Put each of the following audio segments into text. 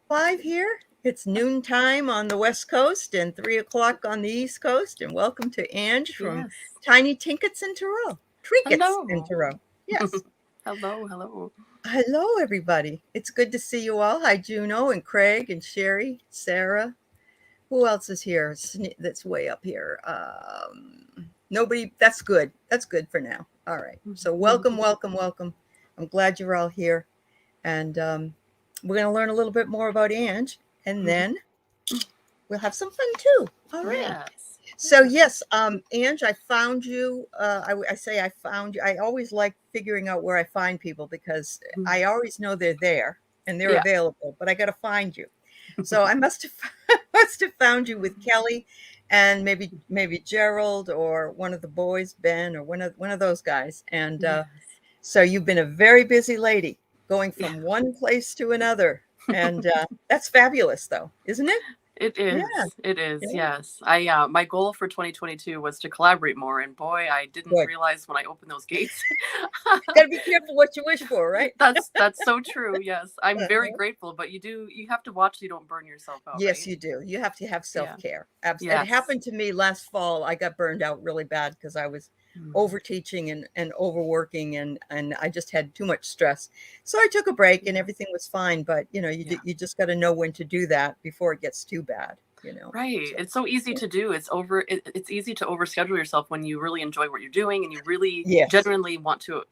5 here. It's noontime on the West Coast and 3 o'clock on the East Coast. And welcome to Ange from Yes. Tiny Tinkets in Tyrrell. Trinkets in Hello. Tyrrell. Yes. Hello. Hello, everybody. It's good to see you all. Hi, Juno and Craig and Sherry, Sarah. Who else is here? That's way up here. Nobody. That's good. That's good for now. All right. So welcome. I'm glad you're all here. And we're going to learn a little bit more about Ange. And then we'll have some fun too. All right. Yes. So yes, Ange, I found you. I say I found you. I always like figuring out where I find people because I always know they're there and they're Yeah. available, but I got to find you. So I must have must have found you with Kelly, and maybe Gerald or one of the boys, Ben or one of those guys. And Yes. so you've been a very busy lady, going Yeah. from one place to another, and that's fabulous, though, isn't it? It Yeah. is. It is. Yeah. Yes. I my goal for 2022 was to collaborate more, and boy, I didn't Good. realize when I opened those gates. Got to be careful what you wish for, right? That's so true. Yes. I'm very Uh-huh. grateful, but you have to watch so you don't burn yourself out, Yes, right? you do. You have to have Yeah. self-care. It Yes. happened to me last fall. I got burned out really bad because I was Mm. overteaching and overworking and I just had too much stress. So I took a break and Yeah. everything was fine. But Yeah. you just got to know when to do that before it gets too bad. Right. So It's so easy to do. It's easy to overschedule yourself when you really enjoy what you're doing and you really yes, genuinely want to,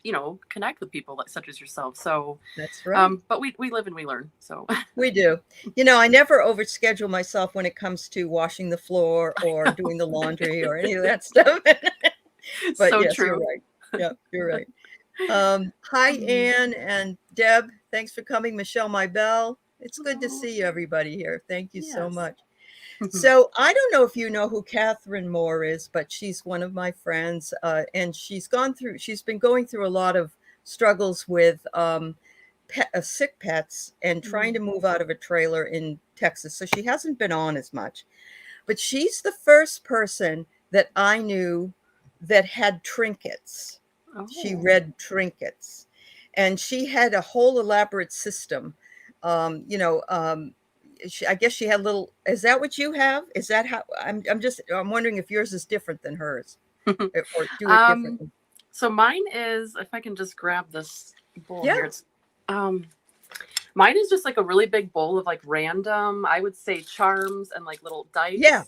connect with people such as yourself. So, that's right. but we live and we learn. So, We do. I never overschedule myself when it comes to washing the floor I or know. doing the laundry or any of that stuff. But So yes, you're true. right. Yeah, you're right. Hi, Mm. Anne and Deb. Thanks for coming. Michelle, my bell. It's good to Oh, see you, everybody here. Thank you so yes. much. So I don't know if you know who Catherine Moore is, but she's one of my friends, and she's been going through a lot of struggles with sick pets and trying Mm. to move out of a trailer in Texas. So she hasn't been on as much, but she's the first person that I knew that had trinkets. She Oh, read Trinkets, and she had a whole elaborate system. Um, you know, um, I guess she had little. Is that what you have? Is that how? I'm wondering if yours is different than hers, or do it um, differently. so mine is, if I can just grab this bowl Yeah, here, um, mine is just like a really big bowl of like random, I would say charms and like little yeah,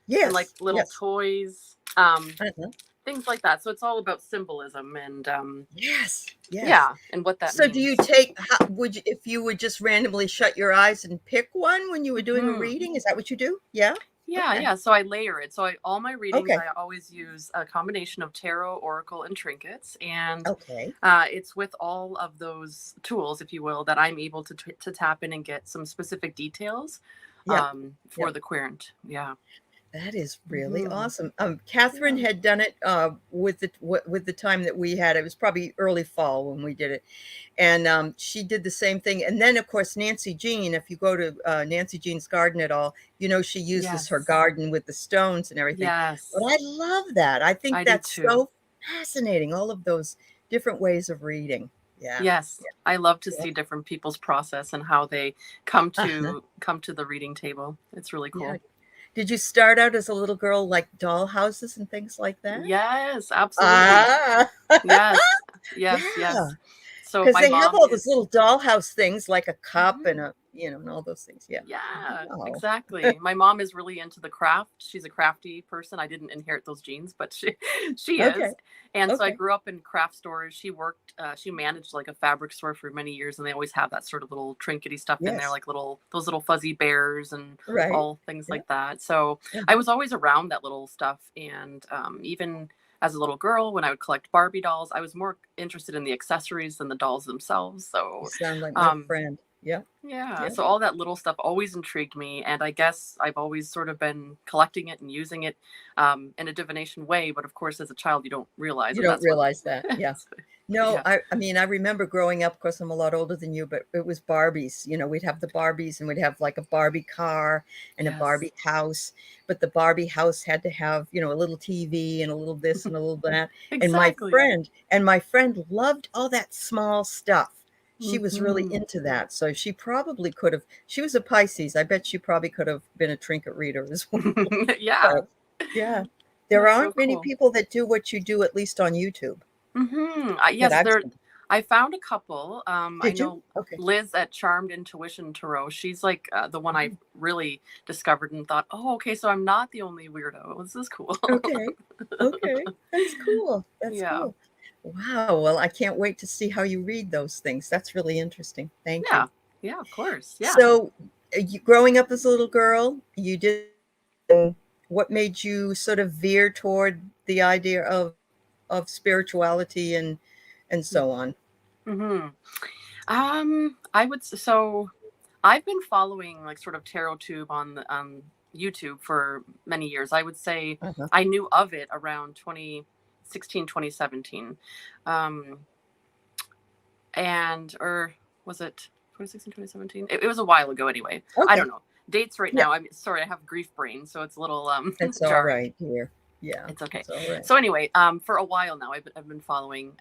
dice and like yes, little yes, toys, uh-huh. things like that. So it's all about symbolism and Yes, yes. yeah, and what that So do means. you take? Would you, if you would just randomly shut your eyes and pick one when you were doing a Hmm. reading? Is that what you do? Yeah. Yeah, Okay. yeah. So I layer it. So all my readings, Okay. I always use a combination of tarot, oracle, and trinkets, and Okay. it's with all of those tools, if you will, that I'm able to tap in and get some specific details Yeah. for Yeah. the querent. Yeah. That is really Hmm. awesome. Catherine Yeah. had done it with the time that we had. It was probably early fall when we did it, and she did the same thing. And then, of course, Nancy Jean. If you go to Nancy Jean's garden at all, she uses her Yes. garden with the stones and everything. But Yes. I love that. I think I do that's too. so fascinating. All of those different ways of reading. Yeah. Yes. I love to Yeah. see different people's process and how they come Uh-huh. to the reading table. It's really Yeah. cool. Did you start out as a little girl like doll houses and things like that? Yes, absolutely. Ah, Yes. Yes, yeah. yes. So Because my they have mom all those is little dollhouse things like a cup and Mhm. and all those things. Yeah. Yeah, Wow. exactly. My mom is really into the craft. She's a crafty person. I didn't inherit those genes, but she Okay. is. And so I Okay. grew up in craft stores. She managed like a fabric store for many years, and they always have that sort of little trinkety stuff in there, Yes. like those little fuzzy bears and Right. all things Yeah. like that. So I Uh-huh. was always around that little stuff, and even as a little girl, when I would collect Barbie dolls, I was more interested in the accessories than the dolls themselves. You So sound like my um, friend. Yeah. yeah, Yeah. so all that little stuff always intrigued me, and I guess I've always sort of been collecting it and using it in a divination way. But of course, as a child, you don't realize You that don't that's what. realize that. Yeah. No, Yeah. I mean, I remember growing up, of course, I'm a lot older than you, but it was Barbies. We'd have the Barbies and we'd have like a Barbie car and a Yes. Barbie house. But the Barbie house had to have, a little TV and a little this and a little that. And Exactly. my friend loved all that small stuff. she was really Hmm. into that. So she probably could have, she was a Pisces. I bet she probably could have been a trinket reader as well. Yeah, But yeah, there that's so aren't many cool. people that do what you do, at least on YouTube, that Yes, I've there. seen. I found a couple. I Did you? know Okay. Liz at Charmed Intuition Tarot. She's like the one I've Oh, really discovered and thought, oh, okay, so I'm not the only weirdo. This is cool. okay. Okay. That's cool. That's Yeah, cool. Wow. Well, I can't wait to see how you read those things. That's really interesting. Thank you. yeah, yeah. Of course, yeah. So, growing up as a little girl, you did, what made you sort of veer toward the idea of spirituality and so on? Mm-hmm. I would so I've been following like sort of tarot tube on YouTube for many years. I would say Uh-huh. I knew of it around 2016, 2017. Um, and or was it 2016, 2017? It was a while ago anyway. I don't Okay. know. Dates right Yeah. now. I'm sorry, I have grief brain, so it's a little It's all jarring. right, dear. Yeah. It's okay. It's all right. So anyway, for a while now, I've been following.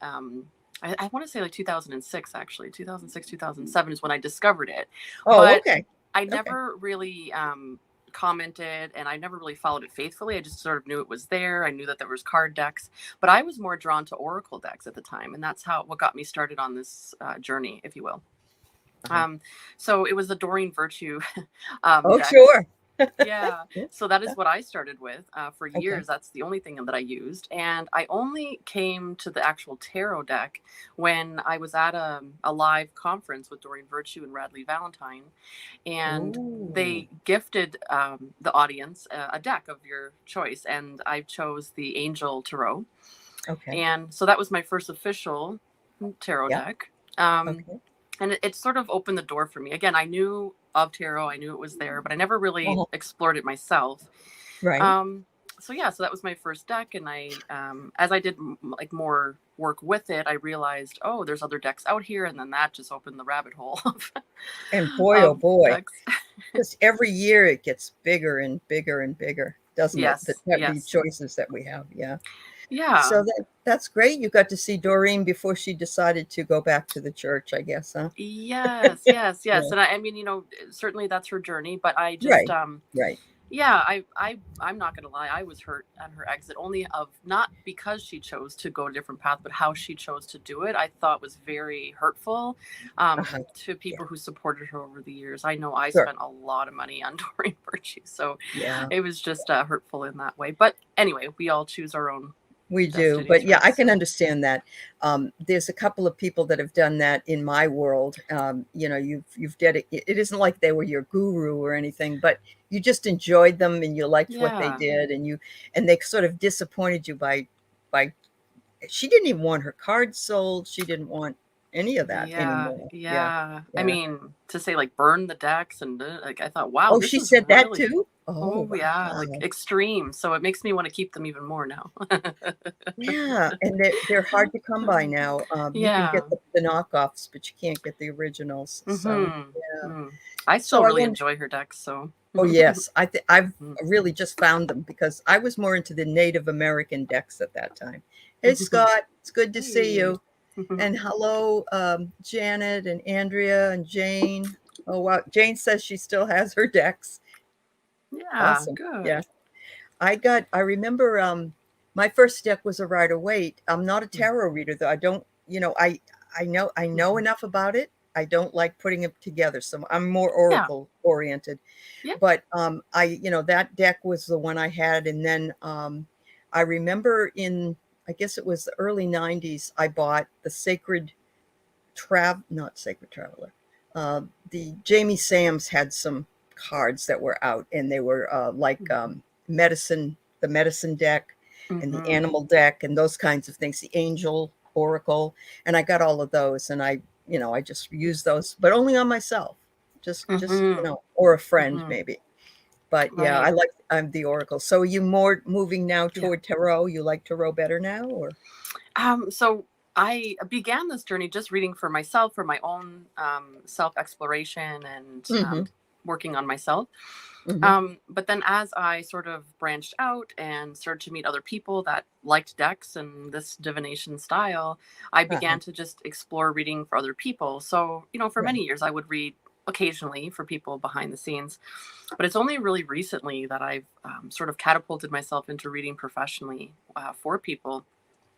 I want to say like 2006, actually, 2006, 2007 is when I discovered it, Oh, but okay. I Okay. never really commented, and I never really followed it faithfully. I just sort of knew it was there. I knew that there was card decks, but I was more drawn to oracle decks at the time, and that's what got me started on this journey, if you will. Uh-huh. Um, so it was the Doreen Virtue Oh, decks. sure. Yeah. Yeah. So that is what I started with for Okay. years. That's the only thing that I used. And I only came to the actual tarot deck when I was at a live conference with Doreen Virtue and Radley Valentine. And Ooh. they gifted the audience a deck of your choice. And I chose the Angel Tarot. Okay. And so that was my first official tarot Yeah. deck. Um, Okay. and it sort of opened the door for me. Again, I knew of tarot, I knew it was there, but I never really Uh-huh. explored it myself. Right. Um, so yeah, so that was my first deck, and as I did like more work with it, I realized, oh, there's other decks out here, and then that just opened the rabbit hole And boy, oh of boy, decks. just every year it gets bigger and bigger and bigger, doesn't it? Yes, The yes, choices that we have. Yeah. yeah, So that's great. You got to see Doreen before she decided to go back to the church, I guess, huh? yes, yes, yes. Yeah. And I mean, certainly that's her journey, but I just Right. Right. yeah, I'm not gonna lie. I was hurt at her exit, only of not because she chose to go a different path, but how she chose to do it. I thought was very hurtful Uh-huh. to Yeah. people who supported her over the years. I know I Sure. spent a lot of money on Doreen Virtue, so Yeah. it was just hurtful in that way. But anyway, we all choose our own We do, but destinies, yeah, right? I can So understand that. There's a couple of people that have done that in my world. You've it isn't like they were your guru or anything, but you just enjoyed them and you liked what they yeah, did, and they sort of disappointed you by she didn't even want her cards sold. She didn't want any of that yeah, anymore. Yeah, yeah. I yeah. mean, to say like burn the decks and like I thought, wow, Oh, this she is said that really too? Oh, oh yeah, like wow. extreme. So it makes me want to keep them even more now. Yeah, and they're hard to come by now. You can Yeah. get the knockoffs, but you can't get the originals. So, Mhm. yeah. Mm. I So still I really wonder. enjoy her decks, so Oh, yes. I've Mhm. really just found them because I was more into the Native American decks at that time. Hey, Scott, it's good to see Hey. you. And hello, Janet and Andrea and Jane. Oh, wow. Jane says she still has her decks. Yeah, Awesome. Yeah. good. I remember, my first deck was a Rider-Waite. I'm not a Mm. tarot reader, though. I don't, I know Mhm. enough about it. I don't like putting it together, so I'm more Yeah. oracle oriented. Yeah. But, that deck was the one I had, and then, I remember I guess it was the early '90s, I bought the not Sacred Traveler. The Jamie Sams had some cards that were out, and they were like Mhm. the medicine deck, and the Mhm. animal deck, and those kinds of things. The angel oracle, and I got all of those, and I just used those, but only on myself, just Mhm. or a friend Mhm. maybe. But yeah, Right. I'm the oracle. So are you more moving now Yeah. toward tarot? You like tarot better now, or? So I began this journey just reading for myself, for my own self exploration and Hmm. working on myself. Hmm. But then as I sort of branched out and started to meet other people that liked decks and this divination style, I Uh-huh. began to just explore reading for other people. So, for Right. many years, I would read occasionally for people behind the scenes. But it's only really recently that I've sort of catapulted myself into reading professionally for people.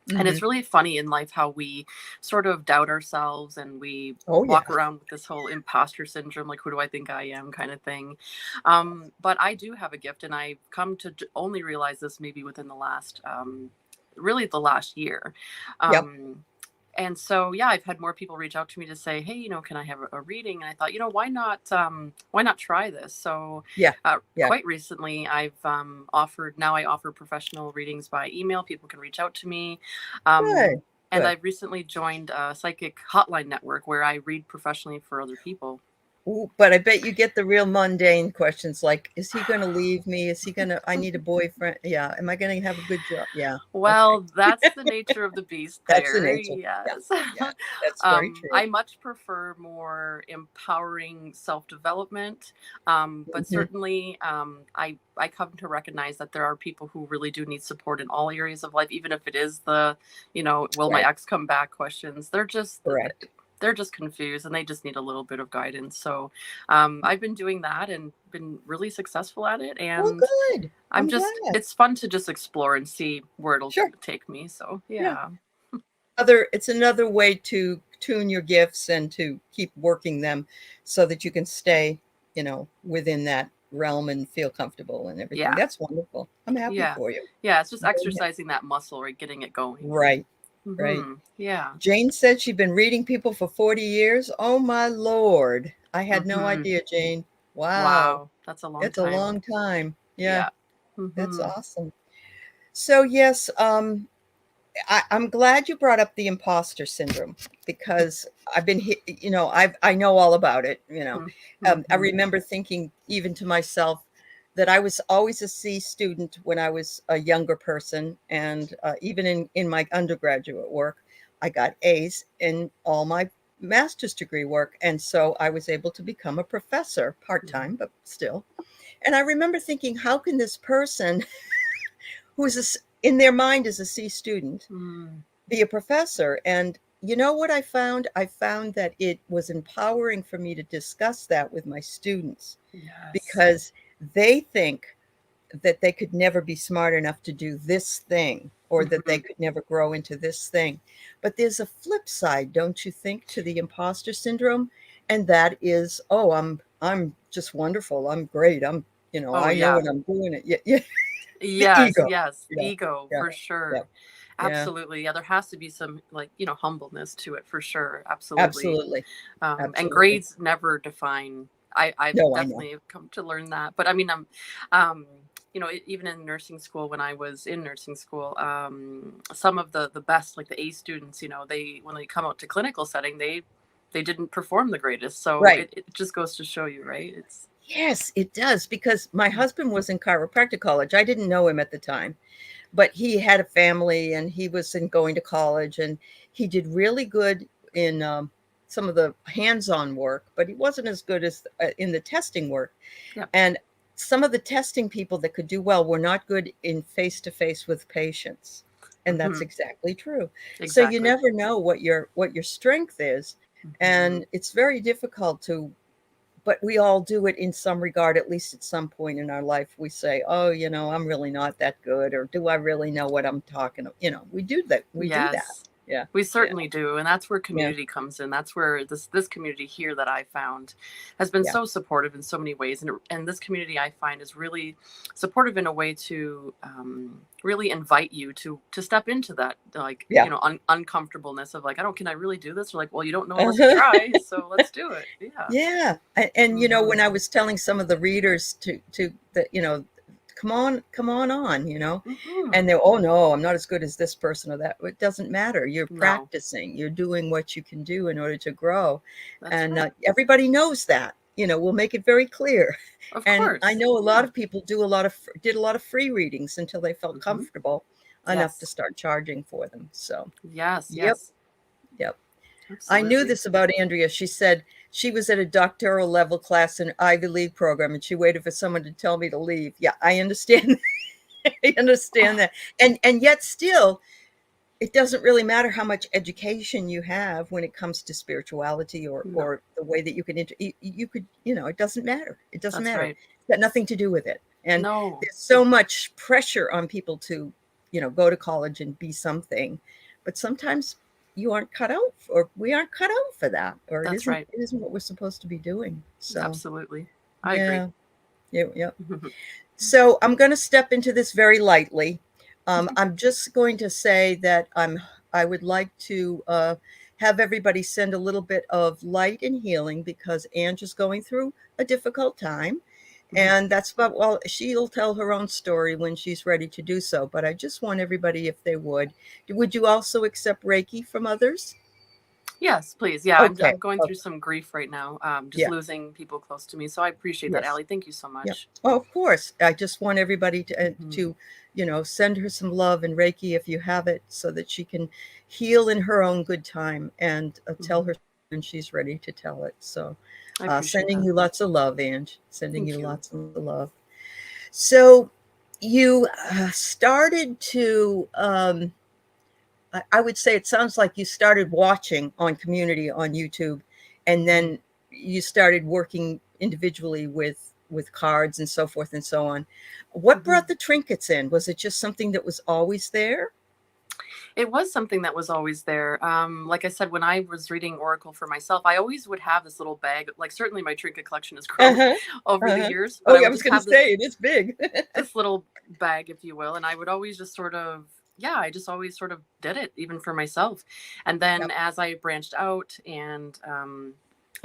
And Hmm. it's really funny in life how we sort of doubt ourselves and we Oh, yeah. walk around with this whole imposter syndrome, like, who do I think I am kind of thing. But I do have a gift, and I've come to only realize this maybe within the last, really the last year. Yep. Um, and so, yeah, I've had more people reach out to me to say, hey, can I have a reading? And I thought, why not try this? So Yeah. Yeah. quite recently, I've offered, now I offer professional readings by email. People can reach out to me. Good. And Good. I've recently joined a psychic hotline network where I read professionally for other people. Ooh, but I bet you get the real mundane questions like, "Is he gonna leave me? Is he gonna I need a boyfriend. Yeah. Am I gonna have a good job?" Yeah. Okay. Well, that's the nature of the beast That's the there. nature. Yeah. Yes. Yeah. That's very true. I much prefer more empowering self-development. But Mhm. certainly, I come to recognize that there are people who really do need support in all areas of life, even if it is the, will my Right. ex come back questions. Correct. They're just confused and they just need a little bit of guidance. So, I've been doing that and been really successful at it. Well, And good. I'm glad. it's fun to just explore and see where it'll Sure. take me. So, Yeah. yeah. It's another way to tune your gifts and to keep working them so that you can stay, within that realm and feel comfortable and everything. Yeah. That's wonderful. I'm happy Yeah. for you. Yeah. It's just Very ha exercising that muscle, right? Getting it going. Right. Right. Mm-hmm. Yeah. Jane said she'd been reading people for 40 years. Oh my Lord. I had no Mm-hmm. idea, Jane. Wow. Wow. That's a long It's a time. long time. Yeah, Yeah. that's Mm-hmm. awesome. So yes, I'm glad you brought up the imposter syndrome because I've been, I know all about it. I Mm-hmm. remember thinking even to myself that I was always a C student when I was a younger person, and even in my undergraduate work, I got A's in all my master's degree work, and so I was able to become a professor part time, but still. And I remember thinking, how can this person who's in their mind is a C student Mm-hmm. be a professor? And you know what I found? I found that it was empowering for me to discuss that with my students Yes. because they think that they could never be smart enough to do this thing or that they Mm-hmm. could never grow into this thing. But there's a flip side, don't you think, to the imposter syndrome? And that is, oh, I'm just wonderful. I'm great. Oh, I know yeah. what I'm doing. It. Yeah, yeah. The Yes. ego. Yes. Yeah. Ego Yeah. for Yeah. sure. Yeah. Absolutely. Yeah. There has to be some, like, humbleness to it for sure. Absolutely. Absolutely. And Absolutely. grades never define. I've No, I know. definitely come to learn that. But I mean, um, even in nursing school, when I was in nursing school, some of the best, like the A students, they, when they come out to clinical setting, they didn't perform the greatest. So Right. it just goes to show you, right? It's Yes, it does because my husband was in chiropractic college. I didn't know him at the time, but he had a family and he was in going to college and he did really good in some of the hands-on work, but he wasn't as good as in the testing work. yeah. And some of the testing people that could do well were not good in face-to-face with patients. And that's Hmm. exactly true. So you Exactly. never know what your strength is, Hmm. and it's very difficult to, but we all do it in some regard, at least at some point in our life. We say, oh, I'm really not that good, or do I really know what I'm talking about? We do that. We do that. Yes, Yeah. we Yeah. certainly do, and that's where Yeah. community comes in. That's where this community here that I found has been Yeah. so supportive in so many ways, and this community I find is really supportive in a way to really invite you to step into that, like, Yeah. uncomfortableness of, like, I don't, can I really do this? Or like, well, you don't know unless you Uh-huh. try, so let's do it. Yeah. Yeah. And when Hmm. I was telling some of the readers to that, come on, Hmm. and they're, oh no, I'm not as good as this person or that. It doesn't matter. You're No, practicing. You're doing what you can do in order to grow, that's and right. everybody knows that. We'll make it very clear. Of And I course. know a lot Yeah. of people did a lot of free readings until they felt Hmm. comfortable enough to Yes. start charging for them. So, Yes. yep, Yes. yep. I knew Absolutely. this about Andrea. She said she was at a doctoral level class in Ivy League program, and she waited for someone to tell me to leave. Yeah, I understand. I understand Oh, that. And yet still, it doesn't really matter how much education you have when it comes to spirituality no, or the way that you can you could, it doesn't matter. It doesn't that's matter. right. It's got nothing to do with it. And No, there's so much pressure on people to, go to college and be something. But sometimes you aren't cut out, or we aren't cut out for that, or it that's isn't right. it isn't what we're supposed to be doing. So Absolutely. I agree. yeah. Yeah, yeah. So I'm going to step into this very lightly. I'm just going to say that I would like to have everybody send a little bit of light and healing because Ange is going through a difficult time. And that's about, well, she'll tell her own story when she's ready to do so. But I just want everybody, if they would you also accept Reiki from others? Yes, please. Yeah, Okay. I'm going through Okay. some grief right now. Just Yeah. losing people close to me. So I appreciate that, Yes. Allie. Thank you so Yeah. much. Oh, of course. I just want everybody Hmm. send her some love and Reiki if you have it, so that she can heal in her own good time and tell Hmm. her when she's ready to tell it. So, I appreciate sending that. you lots of love, Ange. Sending Thank you you. lots of love. So, you started to. I would say it sounds like you started watching on Community on YouTube, and Hmm. then you started working individually with cards and so forth and so on. What Hmm. brought the trinkets in? Was it just something that was always there? It was something that was always there. Like I said, when I was reading Oracle for myself, I always would have this little bag. Like certainly my trinket collection has grown Uh-huh. over the Uh-huh. years, but Oh, I yeah, I would was just going to have this say it is big. this little bag, if you will, and I would always just sort of, yeah, I just always sort of did it even for myself. And then Yep. as I branched out and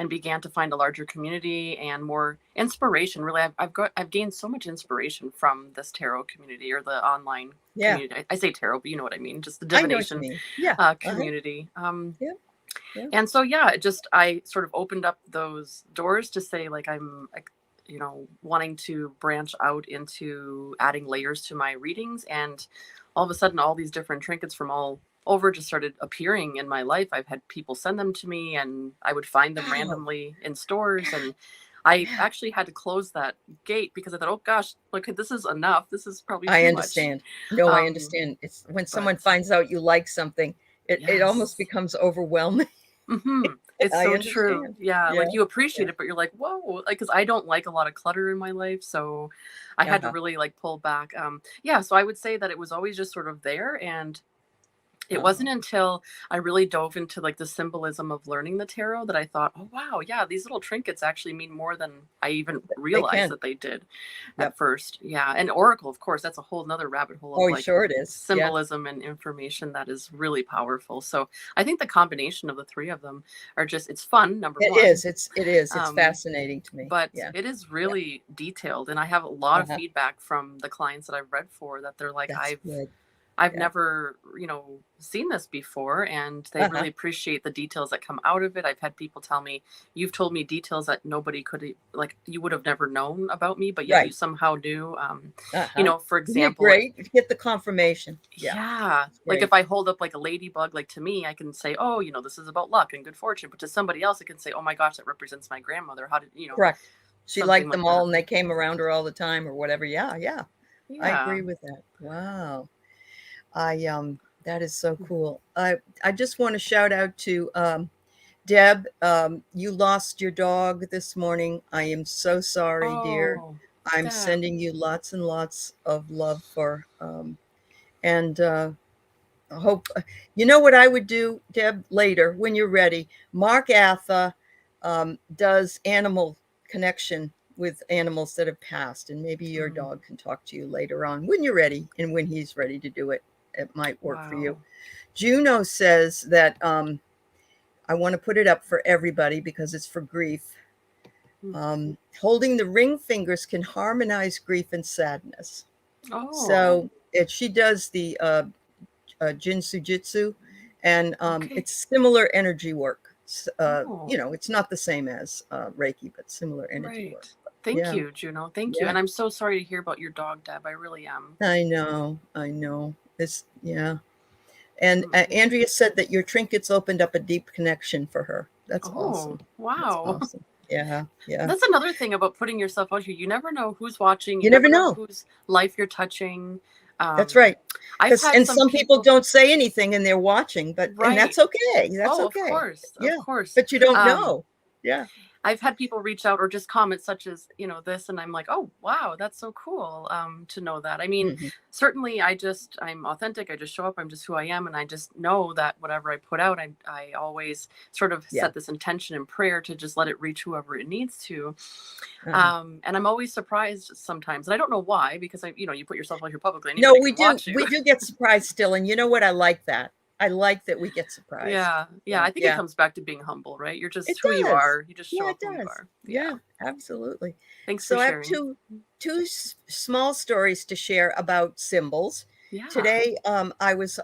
began to find a larger community and more inspiration, really I've gained so much inspiration from this tarot community or the online Yeah, community. I say tarot, but you know what I mean, just the I know what you divination mean. Yeah. Uh-huh. community. Yeah. Yeah. And so yeah, it just I sort of opened up those doors to say like I'm like, wanting to branch out into adding layers to my readings, and all of a sudden all these different trinkets from all over just started appearing in my life. I've had people send them to me and I would find them Wow. randomly in stores, and I Yeah. actually had to close that gate because I thought, oh gosh, look, this is enough. This is probably I too much. understand. No, I Um, understand. It's when but someone finds out you like something, it almost yes. becomes overwhelming. It's I so true. understand. Yeah, Yeah. like you Yeah. appreciate it, but you're like, whoa, like because I don't like a lot of clutter in my life, so I had to Uh-huh. really like pull back. Yeah, so I would say that it was always just sort of there, and it Uh-huh. wasn't until I really dove into like the symbolism of learning the tarot that I thought, oh wow, yeah, these little trinkets actually mean more than I even They realized can. that they did Yep. at first. Yeah. And Oracle, of course, that's a whole nother rabbit hole of Oh, like sure it is. Yeah. symbolism and information that is really powerful. So I think the combination of the three of them are just it's fun, number It one. is. It is. It's Um, fascinating to me. but Yeah. it is Yeah. really detailed, and I have a lot of Uh-huh. feedback from the clients that I've read for that they're like That's good. I've Yeah. never, seen this before, and they Uh-huh. really appreciate the details that come out of it. I've had people tell me, "You've told me details that nobody could like you would have never known about me, but yet you Right. somehow knew." Uh-huh. For Isn't it example, great? You get the confirmation. Yeah. yeah, It's like if great. I hold up like a ladybug, like to me, I can say, "Oh, this is about luck and good fortune," but to somebody else, it can say, "Oh my gosh, that represents my grandmother." How did Correct. She something liked like them all that? and they came around her all the time or whatever. Yeah, yeah. I Yeah. agree with that. Wow. That is so cool. I just want to shout out to Deb. You lost your dog this morning. I am so sorry, dear. Oh, I'm Deb. sending you lots and lots of love for and hope you know what I would do, Deb, later when you're ready. Mark Atha does animal connection with animals that have passed, and maybe your Mm, dog can talk to you later on when you're ready and when he's ready to do it. It might work for you. wow. Juno says that I want to put it up for everybody because it's for grief. Mm. Holding the ring fingers can harmonize grief and sadness. Oh, So she does the Jinsu Jitsu, and okay. it's similar energy work. Oh, It's not the same as Reiki, but similar energy work. right. Thank Yeah, you, Juno. Thank you. yeah. And I'm so sorry to hear about your dog, Deb. I really am. I know, I know. Yeah. And Mm. Andrea said that your trinkets opened up a deep connection for her. That's Oh, awesome. That's wow. awesome. Yeah, yeah. That's another thing about putting yourself out here. You never know who's watching. You You never never know know. whose life you're touching. That's Um, right. I've Because had and some some people people, don't say anything and they're watching, and right. that's okay. That's Oh, of okay. course, of Yeah. course. But you don't Um, know. Yeah. I've had people reach out or just comment such as, this, and I'm like, oh, wow, that's so cool to know that. I mean, Mhm. certainly I'm authentic. I just show up. I'm just who I am. And I just know that whatever I put out, I always sort of Yeah. set this intention in prayer to just let it reach whoever it needs to. Uh-huh. And I'm always surprised sometimes. And I don't know why, because you put yourself out here publicly, No, anybody can watch you. we do get surprised still, and you know what? I like that. I like that we get surprised. Yeah. Yeah. So, I think it yeah. comes back to being humble, right? You're just It who you does. are. You just show Yeah, up it who you does. are. Yeah. Yeah, absolutely. Thanks for So I have sharing. two small stories to share about symbols. Yeah. Today, I was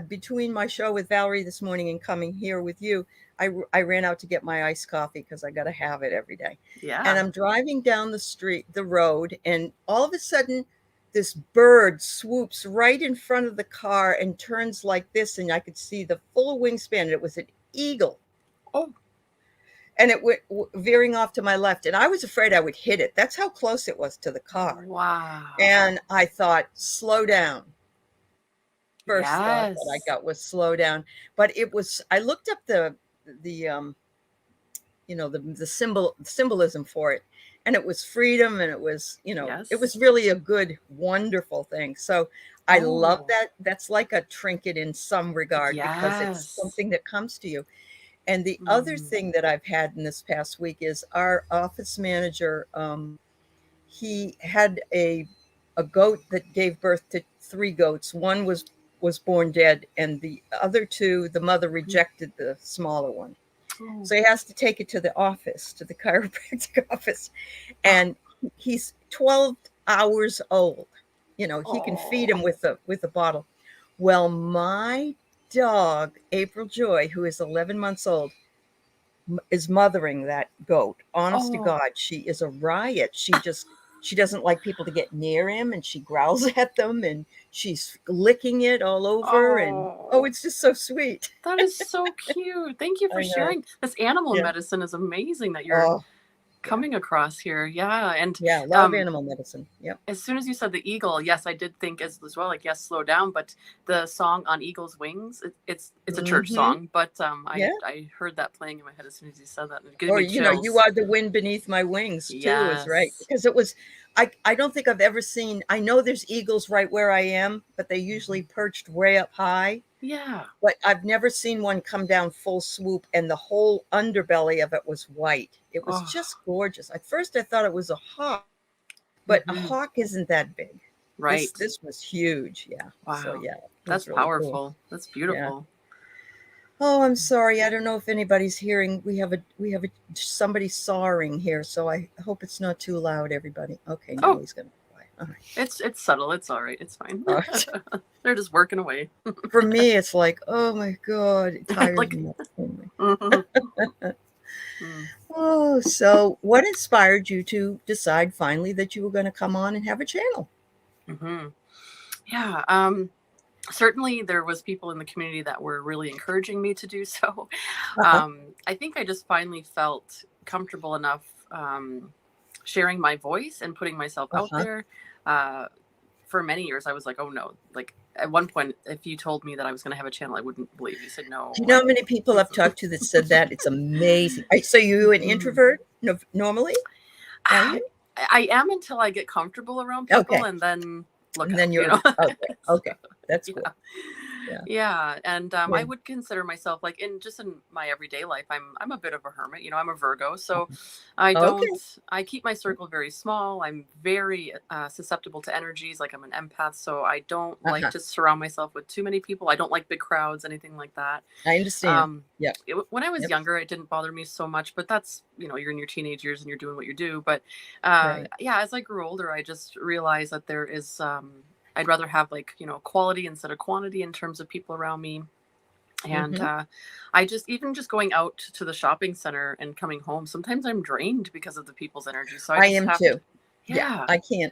between my show with Valerie this morning and coming here with you. I ran out to get my iced coffee because I got to have it every day. And Yeah. I'm driving down the road, and all of a sudden, this bird swoops right in front of the car and turns like this, and I could see the full wingspan. And it was an eagle, Oh, and it went veering off to my left, and I was afraid I would hit it. That's how close it was to the car. wow. And I thought, slow down. First thought that I Yes. got was slow down. But it was, I looked up the the symbolism for it, and it was freedom, and it was, it Yes. was really a good, wonderful thing. So I love Oh, that. That's like a trinket in some regard because it's yes. something that comes to you. And the other Mm. thing that I've had in this past week is our office manager. He had a goat that gave birth to three goats. One was born dead, and the other two, the mother Mhm. rejected the smaller one. Oh. So he has to take it to the office, to the chiropractic office, Oh. and he's 12 hours old. He can feed him Oh. with a bottle. Well, my dog, April Joy, who is 11 months old, is mothering that goat. Honest to Oh. God, she is a riot. She doesn't like people to get near him, and she growls at them, and she's licking it all over, and oh, Oh. it's just so sweet. That is so cute. Thank you for I know. sharing. This animal Yeah. medicine is amazing that you're Oh, yeah. coming across here. Yeah. And Yeah, a lot of um animal medicine. Yep. as soon as you said the eagle, yes, I did think as well, like, yes, slow down. But the song On Eagle's Wings, it's a church Mhm. song, but Yeah. I heard that playing in my head as soon as you said that, and it gave Or, me you chills. are the wind beneath my wings too is right. Yes. Because it was I don't think I've ever seen. I know there's eagles right where I am, but they usually Mhm. perched way up high. Yeah. But I've never seen one come down full swoop, and the whole underbelly of it was white. It was Oh. just gorgeous. At first I thought it was a hawk, but a Hmm. hawk isn't that big. This Right. this was huge. Yeah. So Wow. yeah, it That's was really cool. powerful. That's Yeah. beautiful. Oh, I'm sorry. I don't know if anybody's hearing. We have a somebody sawing here, so I hope it's not too loud, everybody. Okay, now Oh, he's gonna be quiet. All right. it's subtle. It's all right. It's fine. All right. They're just working away. For me, it's like, oh my God, it tires Like, me up. Anyway. mhm. Mm. Oh, so what inspired you to decide finally that you were going to come on and have a channel? Mhm. Yeah. Certainly there was people in the community that were really encouraging me to do so. Uh-huh. I think I just finally felt comfortable enough sharing my voice and putting myself out Uh-huh. there. Uh, for many years, I was like, oh no. Like, at one point, if you told me that I was going to have a channel, I wouldn't believe you. Said Do you no. know how many people I've talked to that said that? It's amazing. So you an Mhm. introvert no, normally? Are I, you? I am until I get comfortable around people, Okay. and then look And then out. you're okay. So, Okay. That's cool. yeah. Yeah. Yeah, and Yeah. I would consider myself, like, in my everyday life, I'm a bit of a hermit. I'm a Virgo, so Okay. I keep my circle very small. I'm very susceptible to energies, like I'm an empath, so I don't like Uh-huh. to surround myself with too many people. I don't like big crowds, anything like that. I understand. Um, Yep. when I was Yep. younger, it didn't bother me so much, but that's, you're in your teenage years and you're doing what you do. But Right. yeah, as I grew older, I just realized that there is, I'd rather have, like, quality instead of quantity in terms of people around me. And Hmm. I just, even just going out to the shopping center and coming home, sometimes I'm drained because of the people's energy. So I I just am have to, too. Yeah. yeah.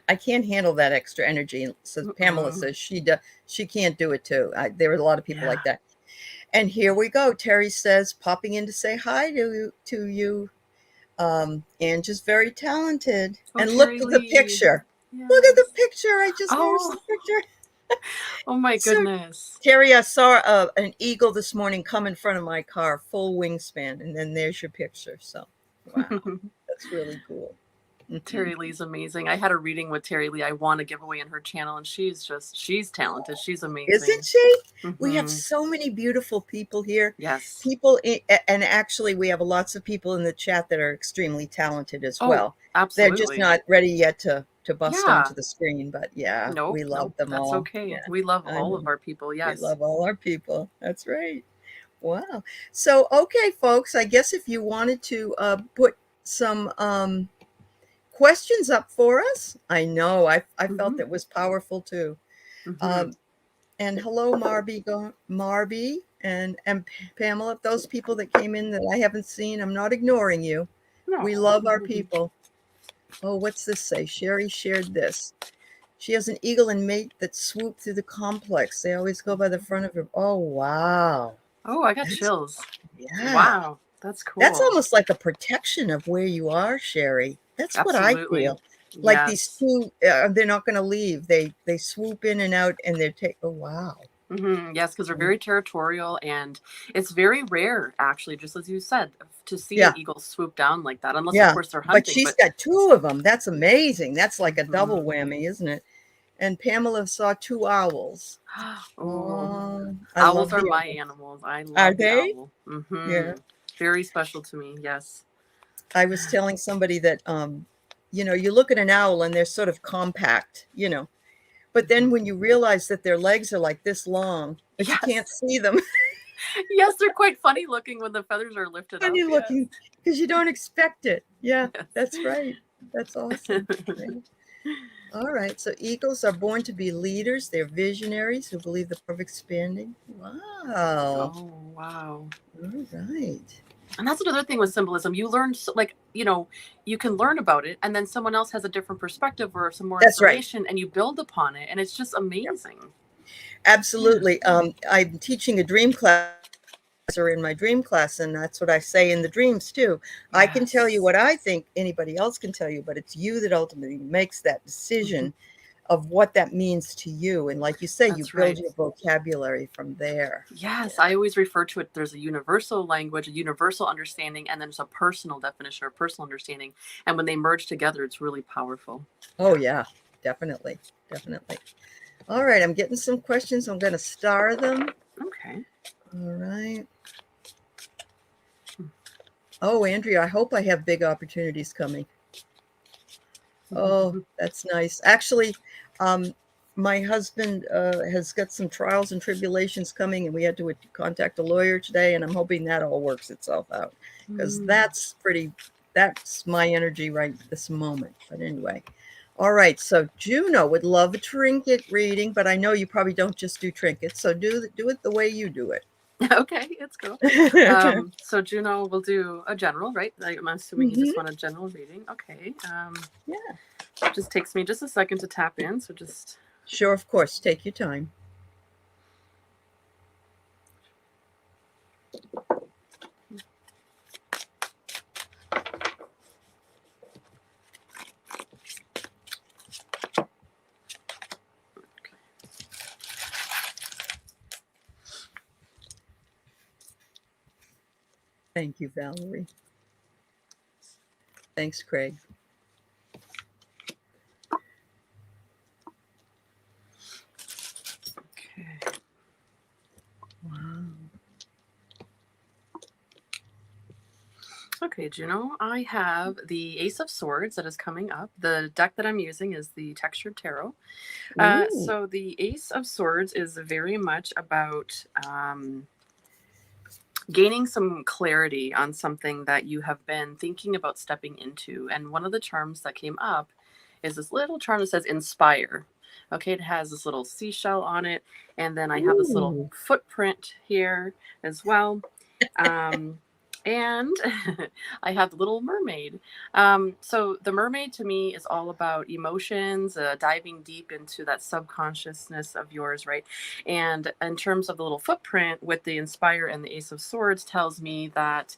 I can't handle that extra energy. So Pamela Mm-mm. says she can't do it too. There are a lot of people like Yeah. that. And here we go. Terry says, popping in to say hi to you. Ange is very talented. Oh, And look Terry at the Lee. picture. Look at the Yes. picture. I just noticed Oh, the picture. oh my So, goodness. Terry, I saw an eagle this morning come in front of my car, full wingspan, and then there's your picture. So, wow, that's really cool. Terry Lee's amazing. I had a reading with Terry Lee. I won a giveaway in her channel, and she's talented. She's Isn't amazing. she? We have Hmm. so many beautiful people here. Yes. And actually, we have lots of people in the chat that are extremely talented as Oh, well. They're just absolutely. not ready yet to bust Yeah. onto the screen, but yeah, Nope. we love Nope. them That's all. okay. Yeah, We love I all know. of our people. We Yes. love all our people. That's right. Wow. So, okay, folks, I guess if you wanted to put some questions up for us, I know I felt Hmm. it was powerful too. Hmm. Um, and hello, Marby and Pamela, those people that came in that I haven't seen, I'm not ignoring you. We No. love our people. Oh, what's this say? Sherry shared this. She has an eagle and mate that swoop through the complex. They always go by the front of her. Oh, wow. Oh, I got That's, chills. yeah. Wow. That's That's cool. almost like a protection of where you are, Sherry. That's what I Absolutely. feel. Like these Yes. two, they're not going to leave. They swoop in and out, and they're oh wow. Yes, because they're very territorial, and it's very rare, actually, just as you said, to see an Yeah, eagle swoop down like that, unless, of yeah. course, they're But hunting. she's But got two of them. That's amazing. That's like a double mhm. whammy, isn't it? And Pamela saw two owls. Oh, Oh, I owls love are the my owls. animals. I Are love the they? owl. Yeah. Very special to me. Yes. I was telling somebody that, you look at an owl and they're sort of compact. But then Mhm. when you realize that their legs are like this long, but you can't Yes. see them, Yes, they're quite funny looking when the feathers are lifted up. funny Yes. looking because you don't expect it. Yeah, Yes. that's right. That's awesome. Yeah. All right. So eagles are born to be leaders. They're visionaries who believe the power of expanding. Wow. Oh, wow. All right. And that's another thing with symbolism. You learn, like, you can learn about it, and then someone else has a different perspective or some more That's right. information, and you build upon it, and it's just Yep. amazing. Yeah. Absolutely. I'm teaching a dream class or in my dream class, and that's what I say in the dreams too. I can tell you Yes. what I think anybody else can tell you, but it's you that ultimately makes that Mhm. decision of what that means to you. And like you say, you That's build right. your vocabulary from there. Yes, Yeah. I always refer to it. There's a universal language, a universal understanding, and then there's a personal definition or personal understanding. And when they merge together, it's really powerful. Oh yeah, definitely. Definitely. All right, I'm getting some questions. I'm going to star them. Okay. All right. Oh, Andrea, I hope I have big opportunities coming. Oh, that's nice. Actually, um, my husband has got some trials and tribulations coming, and we had to contact a lawyer today, and I'm hoping that all works itself out because Mm. that's my energy right this moment. But anyway, all right. So Juno would love a trinket reading, but I know you probably don't just do trinkets, so do it the way you do it. Okay, it's cool. So Juno will do a general, right? I'm assuming you just Hmm. want a general reading. Okay. Yeah, Just takes me just a second to tap in, so just sure, of course. Take your time. Thank you, Valerie. Thanks, Craig. okay. Wow. Okay, Juno, I have the Ace of Swords that is coming up. The deck that I'm using is the Textured Tarot. Ooh. So the Ace of Swords is very much about gaining some clarity on something that you have been thinking about stepping into. And one of the charms that came up is this little charm that says inspire. Okay, it has this little seashell on it. And then I have this little Ooh. footprint here as well. Um, And I have the Little Mermaid. So the mermaid to me is all about emotions, diving deep into that subconsciousness of yours, right? And in terms of the little footprint with the Inspire and the Ace of Swords, tells me that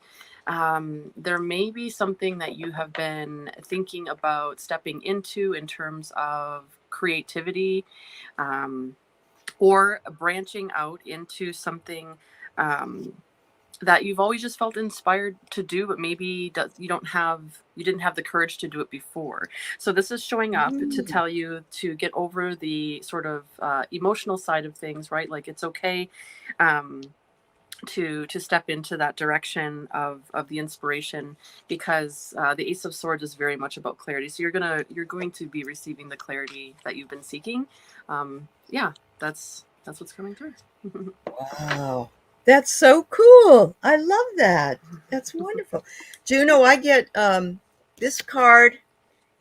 there may be something that you have been thinking about stepping into in terms of creativity, um, or branching out into something. Um, that you've always just felt inspired to do, but maybe you didn't have the courage to do it before. So this is showing up to Mm. tell you to get over the sort of emotional side of things, right? Like it's okay, um, to step into that direction of the inspiration, because the Ace of Swords is very much about clarity. So you're going to be receiving the clarity that you've been seeking. Yeah, that's what's coming through. Wow. That's so cool. I love that. That's wonderful. Juno, I get this card,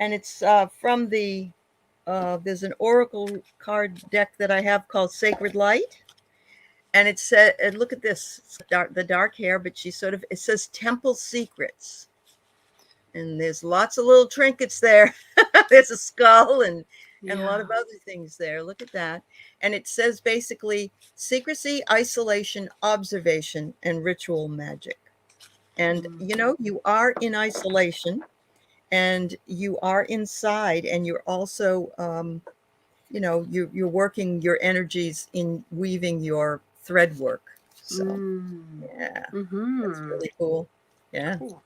and it's from there's an oracle card deck that I have called Sacred Light. And it said, and look at this, the dark hair, but it says Temple Secrets. And there's lots of little trinkets there. There's a skull and a lot of Yeah. other things there. Look at that. And it says basically secrecy, isolation, observation, and ritual magic. And Mm. you are in isolation and you are inside, and you're also you're working your energies in weaving your thread work. So Mm. yeah, that's Mm-hmm. really cool. Yeah. Cool.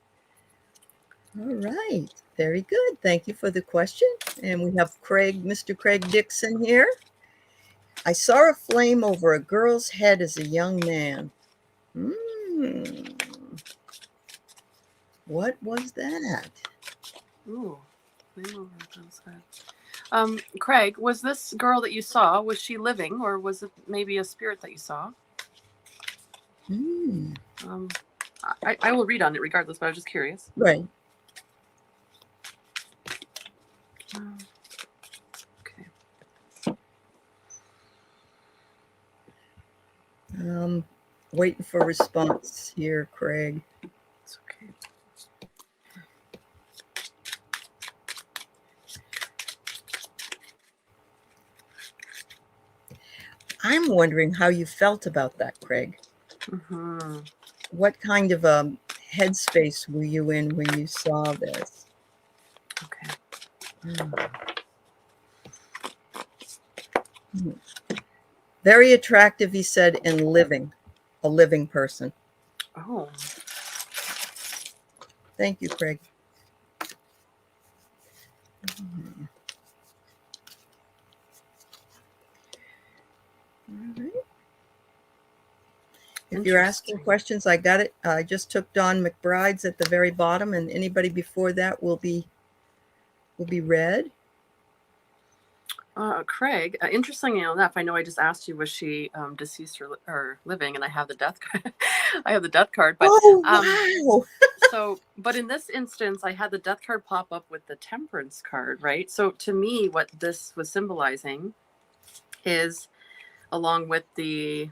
All right. Very good. Thank you for the question. And we have Mr. Craig Dixon here. I saw a flame over a girl's head as a young man. Hmm. What was that? Ooh. Flame over a girl's head. Craig, was this girl that you saw, was she living, or was it maybe a spirit that you saw? Hmm. Um, I will read on it regardless, but I was just curious. Right. Okay. Waiting for response here, Craig. It's okay. I'm wondering how you felt about that, Craig. Mm-hmm. What kind of headspace were you in when you saw this? Okay. Hmm. Very attractive, he said, and a living person. Oh. Thank you, Craig. All right. If you're asking Interesting. questions, I got it. I just took Don McBride's at the very bottom, and anybody before that will be read. Craig, interestingly enough, I know I just asked you, was she deceased or living, and I have the death card. I have the death card, but Oh, wow. but in this instance, I had the death card pop up with the temperance card, right? So to me, what this was symbolizing is, along with the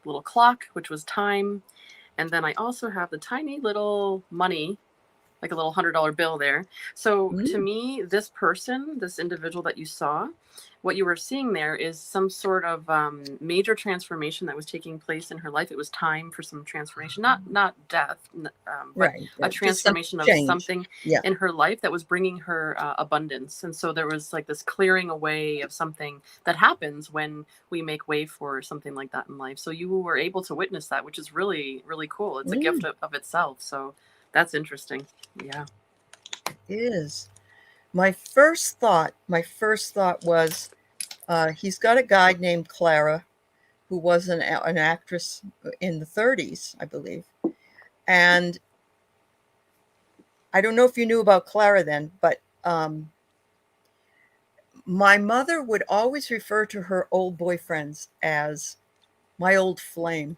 little clock, which was time, and then I also have the tiny little money, like a little $100 bill there. So to Mm, me, this person, this individual that you saw, what you were seeing there is some sort of major transformation that was taking place in her life. It was time for some transformation, not death, but right. a Just some transformation of change. something Yeah. in her life that was bringing her abundance. And so there was like this clearing away of something that happens when we make way for something like that in life. So you were able to witness that, which is really, really cool. It's a gift Mm, of itself. So that's interesting. Yeah. it is. My first thought was he's got a guide named Clara who was an actress in the 30s, I believe. And I don't know if you knew about Clara then, but my mother would always refer to her old boyfriends as my old flame.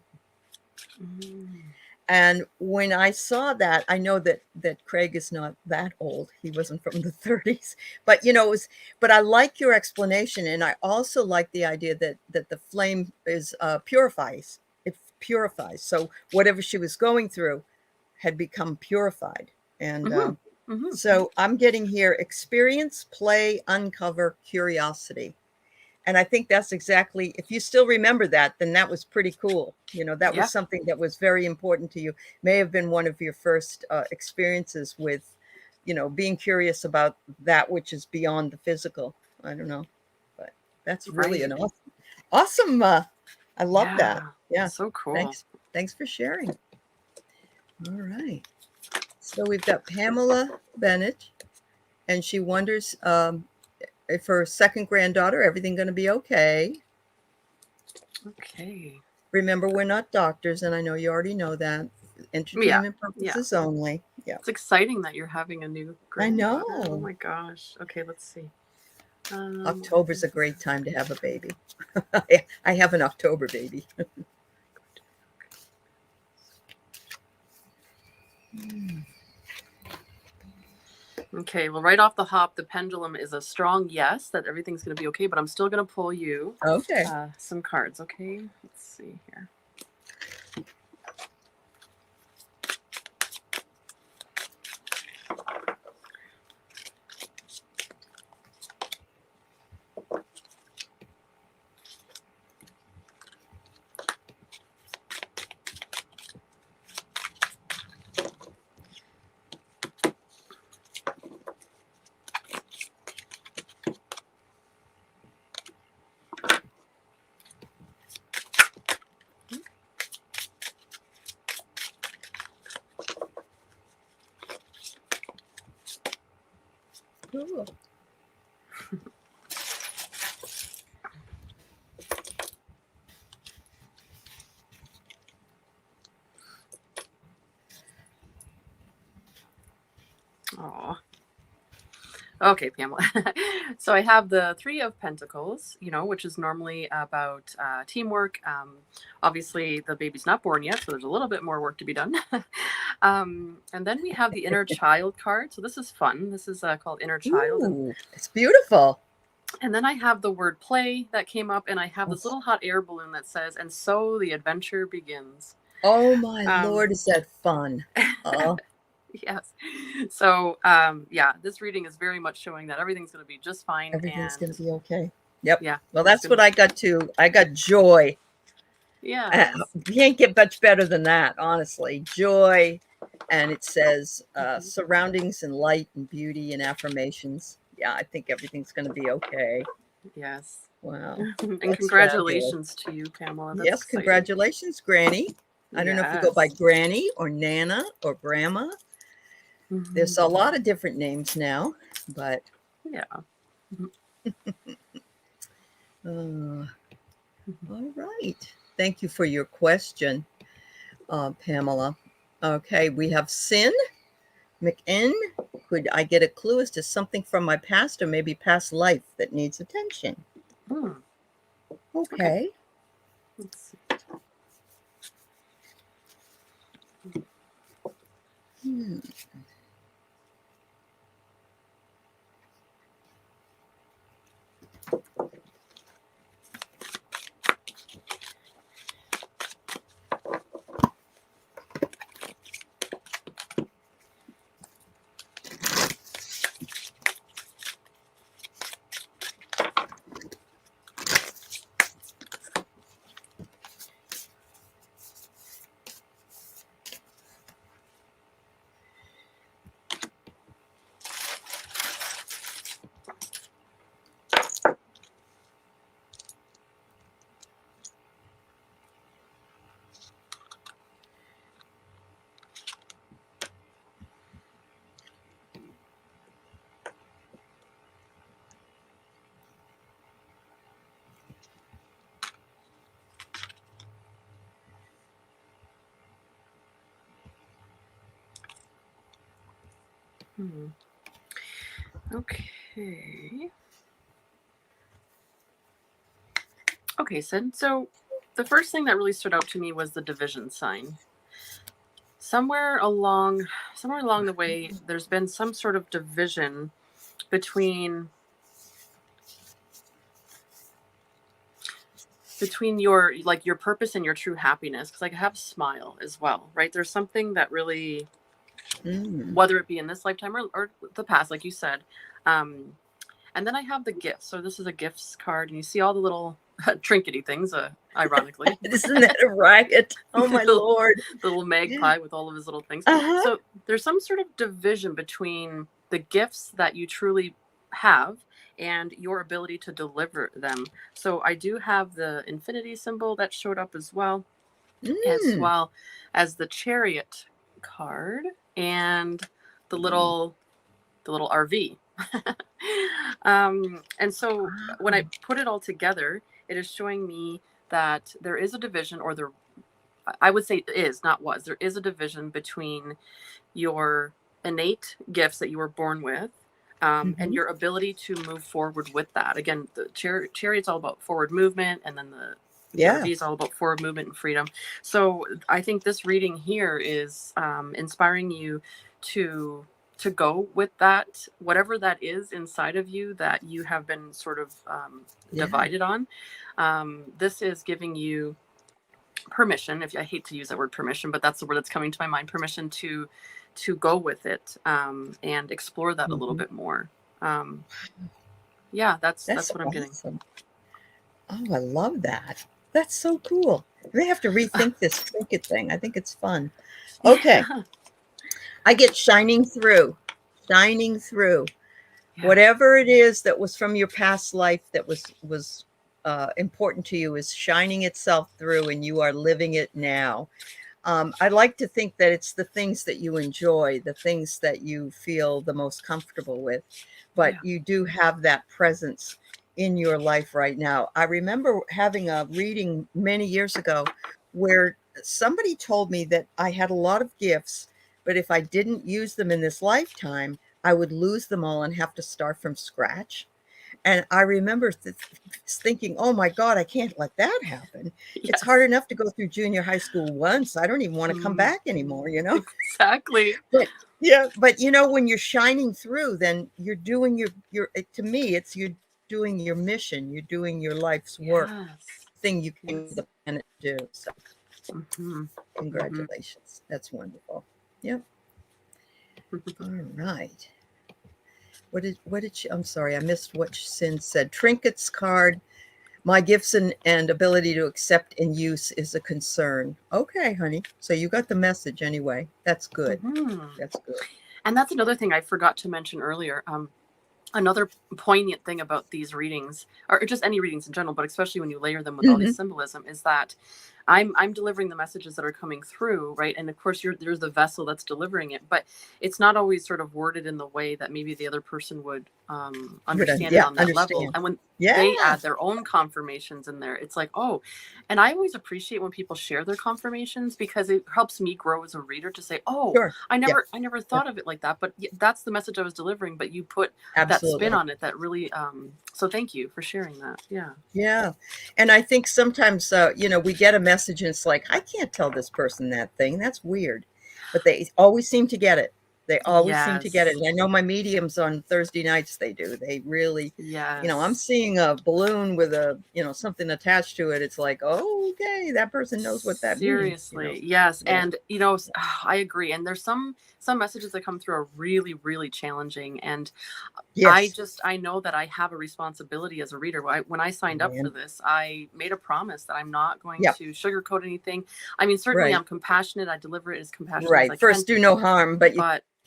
Mm. And when I saw that, I know that Craig is not that old. He wasn't from the 30s, but but I like your explanation, and I also like the idea that the flame is purifies. It purifies. So whatever she was going through, had become purified. And Mm-hmm. so I'm getting here experience, play, uncover, curiosity. And I think that's exactly, if you still remember that, then that was pretty cool. You know, that was Yeah. something that was very important to you. May have been one of your first experiences with, you know, being curious about that which is beyond the physical. I don't know, but that's really Right. an awesome. I love that. Yeah. Yeah. So cool. Thanks for sharing. All right. So we've got Pamela Bennett, and she wonders if her second granddaughter, everything going to be okay. Okay. Remember, we're not doctors, and I know you already know that. Yeah. Entertainment Yeah. purposes only. Yeah. It's exciting that you're having a new I granddaughter. Oh know. my gosh. Okay, let's see. October's a great time to have a baby. I have an October baby. Okay, well, right off the hop, the pendulum is a strong yes that everything's going to be okay, but I'm still going to pull you Okay. some cards, okay? Let's see here. Cool. Oh. Okay, Pamela. So I have the Three of Pentacles, you know, which is normally about teamwork. Obviously, the baby's not born yet, so there's a little bit more work to be done. And then we have the Inner Child card. So this is fun. This is called Inner Child. Ooh, it's beautiful. And then I have the word play that came up, and I have this little hot air balloon that says, "And so the adventure begins." Oh my Um, Lord, is that fun? Oh, yes. So, yeah, this reading is very much showing that everything's going to be just fine. everything's going And to be okay. Yep. yeah, Well, that's what I got too. I got joy. yes. You can't get much better than that, honestly. Joy. And it says surroundings and light and beauty and affirmations. Yeah, I think everything's going to be okay. Yes. Wow. And That's fabulous. congratulations to you, Pamela. That's Yes, exciting. congratulations, Granny. I don't know if you go by Yes. Granny or Nana or Grandma. There's a lot of different names now, but Yeah. all right. Thank you for your question, Pamela. Okay, we have Sin McN. Could I get a clue as to something from my past or maybe past life that needs attention? Hmm. Okay. Let's see. Hmm. Hmm. Okay. Okay, Sid. So the first thing that really stood out to me was the division sign. Somewhere along the way, there's been some sort of division between between your like your purpose and your true happiness, because I have smile as well, right? There's something that really, whether it be in this lifetime or the past, like you said. And then I have the gifts. So this is a gifts card, and you see all the little trinkety things, ironically. Isn't that a riot? Oh my the Lord. little magpie with all of his little things. Uh-huh. So there's some sort of division between the gifts that you truly have and your ability to deliver them. So I do have the infinity symbol that showed up as well as the chariot card and the little RV. And so when I put it all together, it is showing me that there is a division, or I would say it is, not was. There is a division between your innate gifts that you were born with, and your ability to move forward with that. Again, the chariot's all about forward movement, and then the RV is all about forward movement and freedom. So I think this reading here is inspiring you to go with that, whatever that is inside of you that you have been sort of divided on. This is giving you permission, if I hate to use that word permission, but that's the word that's coming to my mind, permission to go with it, and explore that a little bit more. Yeah, that's what I'm getting. Oh, I love that. That's so cool. We have to rethink this trinket thing. I think it's fun. Okay. Yeah. I get shining through. Yeah. Whatever it is that was from your past life that was important to you is shining itself through, and you are living it now. I like to think that it's the things that you enjoy, the things that you feel the most comfortable with, but you do have that presence in your life right now. I remember having a reading many years ago where somebody told me that I had a lot of gifts, but if I didn't use them in this lifetime, I would lose them all and have to start from scratch. And I remember thinking, oh my God, I can't let that happen. Yes. It's hard enough to go through junior high school once. I don't even want to come back anymore, you know? Exactly. But you know, when you're shining through, then you're doing your to me, it's you're doing your mission, you're doing your life's work, thing you came to the planet to do. So congratulations. That's wonderful. Yep. All right. What did she, I'm sorry, I missed what Sin said. Trinkets card. My gifts and ability to accept and use is a concern. Okay, honey. So you got the message anyway. That's good. That's good. And that's another thing I forgot to mention earlier. Another poignant thing about these readings, or just any readings in general, but especially when you layer them with all these symbolism, is that I'm delivering the messages that are coming through, right? And of course, there's the vessel that's delivering it, but it's not always sort of worded in the way that maybe the other person would understand it on that level. And when they add their own confirmations in there, it's like, oh, and I always appreciate when people share their confirmations, because it helps me grow as a reader to say, oh, I never thought of it like that, but that's the message I was delivering, but you put that spin on it that really, so thank you for sharing that. Yeah. And I think sometimes, you know, we get a message and it's like, I can't tell this person that thing. That's weird. But they always seem to get it. They always seem to get it. And I know my mediums on Thursday nights, they do. They really, you know, I'm seeing a balloon with a, you know, something attached to it. It's like, oh, okay, that person knows what that means. Seriously, yes. And, you know, I agree. And there's some messages that come through are really, really challenging. And I know that I have a responsibility as a reader. When I signed up for this, I made a promise that I'm not going to sugarcoat anything. I mean, certainly I'm compassionate. I deliver it as compassionate as I can. First, do no harm, but you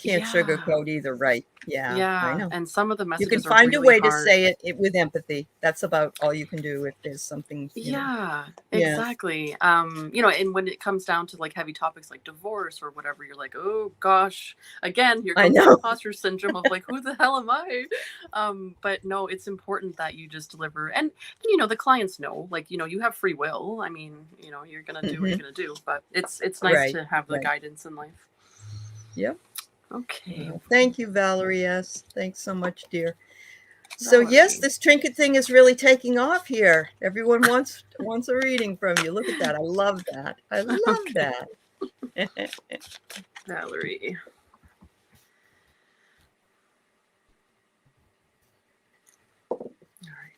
can't sugarcoat either, right? I know. And some of the messages you can find a way to say it with empathy. That's about all you can do if there's something. You know. Exactly. You know, and when it comes down to like heavy topics like divorce or whatever, you're like, oh gosh, again, here comes the imposter syndrome of like, who the hell am I? But no, it's important that you just deliver, and you know, the clients know, like, you know, you have free will. I mean, you know, you're gonna do what you're gonna do, but it's nice to have the guidance in life. Yep. Okay. Thank you, Valerie. Yes. Thanks so much, dear. So yes, this trinket thing is really taking off here. Everyone wants a reading from you. Look at that. I love that. I love that. Valerie. All right.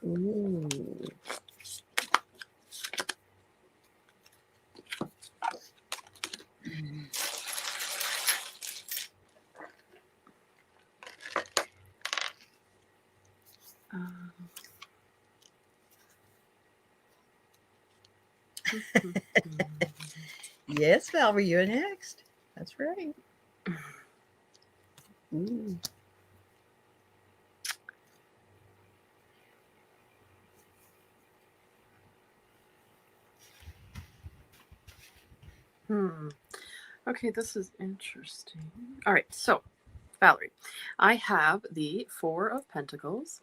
Ooh. Yes, Valerie, you're next. That's right. Ooh. Okay, this is interesting. All right, so Valerie, I have the Four of Pentacles,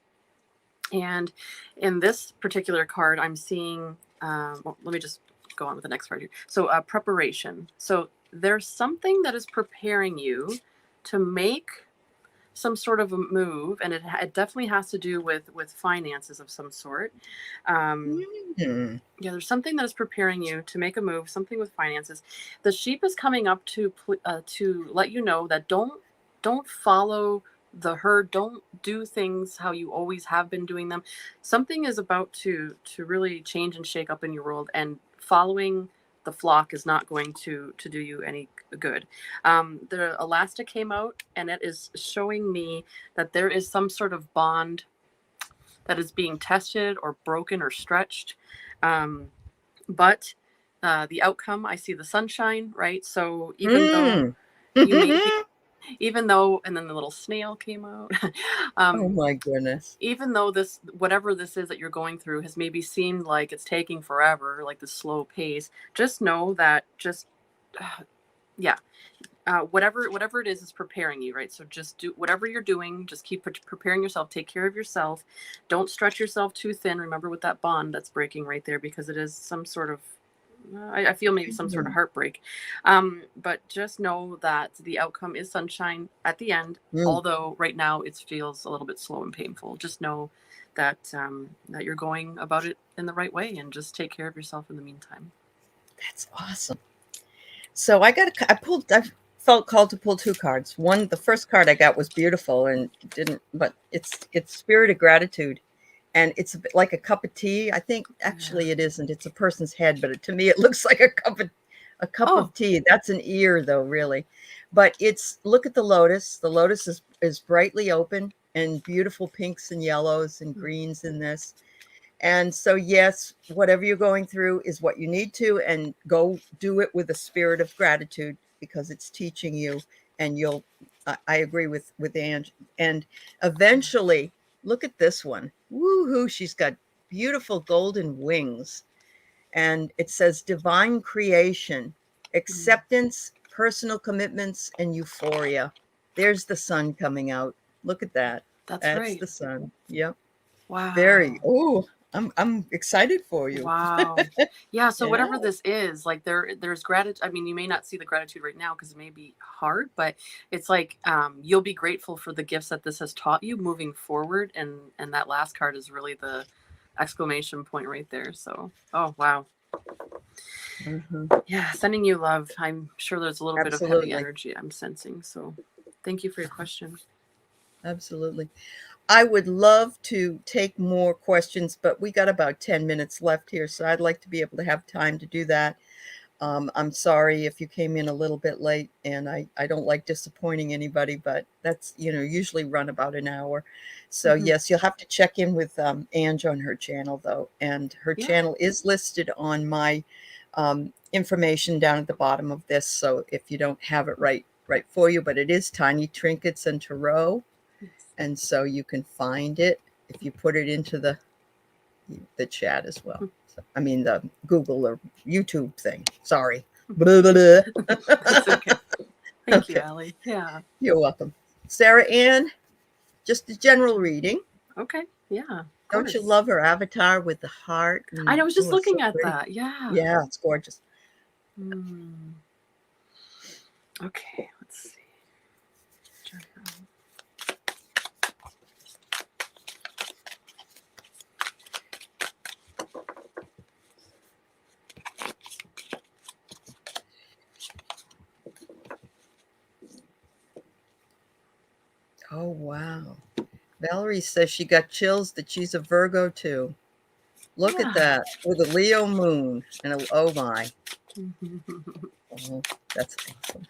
and in this particular card, I'm seeing. Well, let me just go on with the next card here. So, preparation. So, there's something that is preparing you to make some sort of a move, and it definitely has to do with finances of some sort. Mm. Yeah, there's something that is preparing you to make a move, something with finances. The sheep is coming up to let you know that don't follow the herd. Don't do things how you always have been doing them. Something is about to really change and shake up in your world, and following the flock is not going to do you any good. The elastic came out, and it is showing me that there is some sort of bond that is being tested or broken or stretched. Um, but the outcome, I see the sunshine, right? So even though Mm. you may, even though, and then the little snail came out. Oh um, my goodness. even though this, whatever this is that you're going through, has maybe seemed like it's taking forever, like the slow pace, just know that yeah, whatever it is preparing you, right? So just do whatever you're doing, just keep preparing yourself, take care of yourself, don't stretch yourself too thin. Remember with that bond that's breaking right there, because it is some sort of I feel maybe some sort of heartbreak. But just know that the outcome is sunshine at the end, Mm. although right now it feels a little bit slow and painful. Just know that that you're going about it in the right way, and just take care of yourself in the meantime. That's awesome. So I felt called to pull two cards. One, the first card I got was beautiful and didn't, but it's spirit of gratitude, and it's a bit like a cup of tea. I think Yeah. actually it isn't. It's a person's head, but to me it looks like a cup Oh. of tea. That's an ear though, really. But it's look at the lotus. The lotus is brightly open and beautiful pinks and yellows and greens in this. And so, yes, whatever you're going through is what you need to, and go do it with a spirit of gratitude because it's teaching you. And I agree with Ange. And eventually, look at this one. Woohoo! She's got beautiful golden wings, and it says divine creation, acceptance, personal commitments, and euphoria. There's the sun coming out. Look at that. That's That's right. the sun. Yep. Very. Wow. Oh, I'm excited for you. Wow. Yeah, so Yeah. whatever this is, like there's gratitude. I mean, you may not see the gratitude right now because it may be hard, but it's like you'll be grateful for the gifts that this has taught you moving forward, and that last card is really the exclamation point right there. So, oh wow. Mhm. Yeah, sending you love. I'm sure there's a little bit of heavy Absolutely. energy I'm sensing. So, thank you for your question. Absolutely. I would love to take more questions, but we got about 10 minutes left here, so I'd like to be able to have time to do that. I'm sorry if you came in a little bit late, and I don't like disappointing anybody, but that's, usually run about an hour. So, Mhm. yes, you'll have to check in with Ange on her channel, though. And her Yeah. channel is listed on my information down at the bottom of this. So if you don't have it right for you, but it is Tiny Trinkets and Tarot. Yes. And so you can find it if you put it into the chat as well. So, I mean, the Google or YouTube thing. Sorry. Blah, blah, blah. That's okay. Thank you, Okay. Allie. Yeah. You're welcome. Sarah Ann, just a general reading. Okay. Yeah, of Don't you course. love her avatar with the heart? I And was just oh, it's so looking at pretty. that. Yeah. Yeah, it's gorgeous. Hmm. Okay, let's see. General. Oh, wow. Valerie says she got chills that she's a Virgo too. Look at Yeah. that, with a Leo moon and a, oh my. Oh, that's awesome.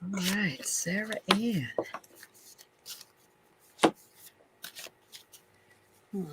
All right, Sarah Ann. Hmm.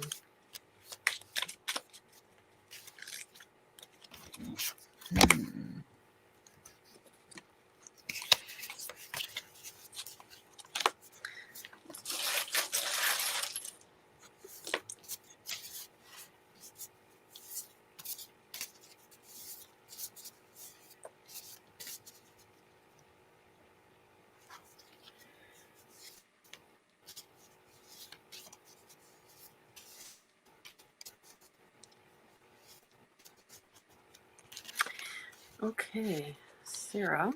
Okay, Sarah.